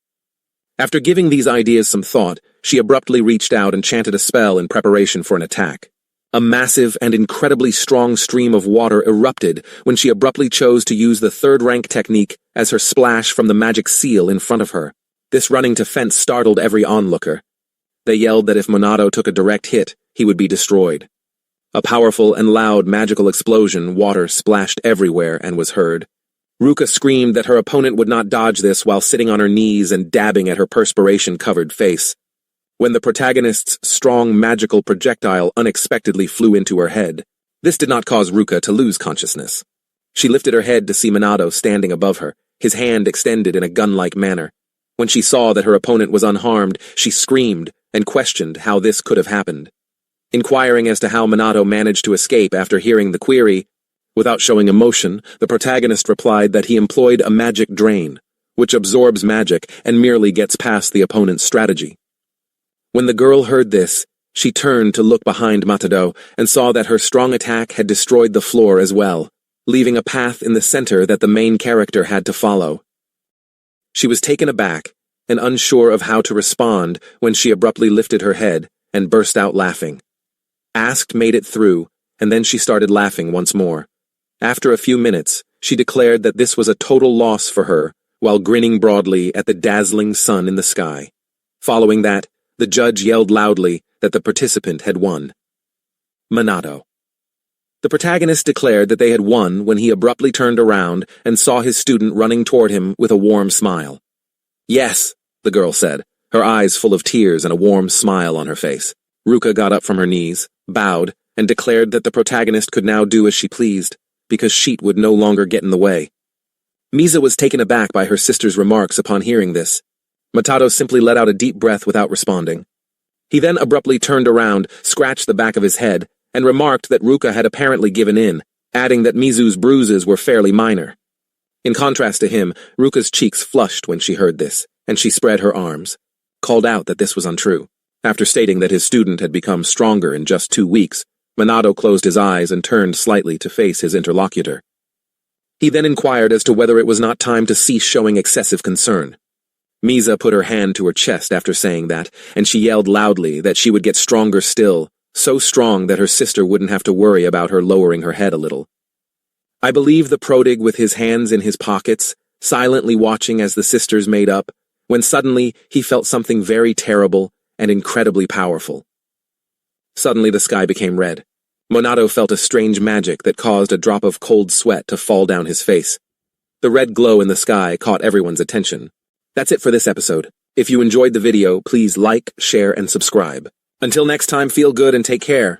After giving these ideas some thought, she abruptly reached out and chanted a spell in preparation for an attack. A massive and incredibly strong stream of water erupted when she abruptly chose to use the third rank technique as her splash from the magic seal in front of her. This running to fence startled every onlooker. They yelled that if Monado took a direct hit, he would be destroyed. A powerful and loud magical explosion, water splashed everywhere and was heard. Ruka screamed that her opponent would not dodge this while sitting on her knees and dabbing at her perspiration-covered face. When the protagonist's strong magical projectile unexpectedly flew into her head, this did not cause Ruka to lose consciousness. She lifted her head to see Monado standing above her, his hand extended in a gun-like manner. When she saw that her opponent was unharmed, she screamed and questioned how this could have happened. Inquiring as to how Monado managed to escape after hearing the query, without showing emotion, the protagonist replied that he employed a magic drain, which absorbs magic and merely gets past the opponent's strategy. When the girl heard this, she turned to look behind Monado and saw that her strong attack had destroyed the floor as well, leaving a path in the center that the main character had to follow. She was taken aback and unsure of how to respond when she abruptly lifted her head and burst out laughing. Asked made it through, and then she started laughing once more. After a few minutes, she declared that this was a total loss for her, while grinning broadly at the dazzling sun in the sky. Following that, the judge yelled loudly that the participant had won. Monado. The protagonist declared that they had won when he abruptly turned around and saw his student running toward him with a warm smile. "Yes," the girl said, her eyes full of tears and a warm smile on her face. Ruka got up from her knees, bowed, and declared that the protagonist could now do as she pleased, because Sheet would no longer get in the way. 𝗵𝗲 was taken aback by her sister's remarks upon hearing this. Monado simply let out a deep breath without responding. He then abruptly turned around, scratched the back of his head, and remarked that Ruka had apparently given in, adding that 𝗵𝗲's bruises were fairly minor. In contrast to him, Ruka's cheeks flushed when she heard this, and she spread her arms, called out that this was untrue. After stating that his student had become stronger in just 2 weeks, Monado closed his eyes and turned slightly to face his interlocutor. He then inquired as to whether it was not time to cease showing excessive concern. 𝗵𝗲 put her hand to her chest after saying that, and she yelled loudly that she would get stronger still, so strong that her sister wouldn't have to worry about her lowering her head a little. I believe the prodig with his hands in his pockets, silently watching as the sisters made up, when suddenly he felt something very terrible and incredibly powerful. Suddenly the sky became red. Monado felt a strange magic that caused a drop of cold sweat to fall down his face. The red glow in the sky caught everyone's attention. That's it for this episode. If you enjoyed the video, please like, share, and subscribe. Until next time, feel good and take care.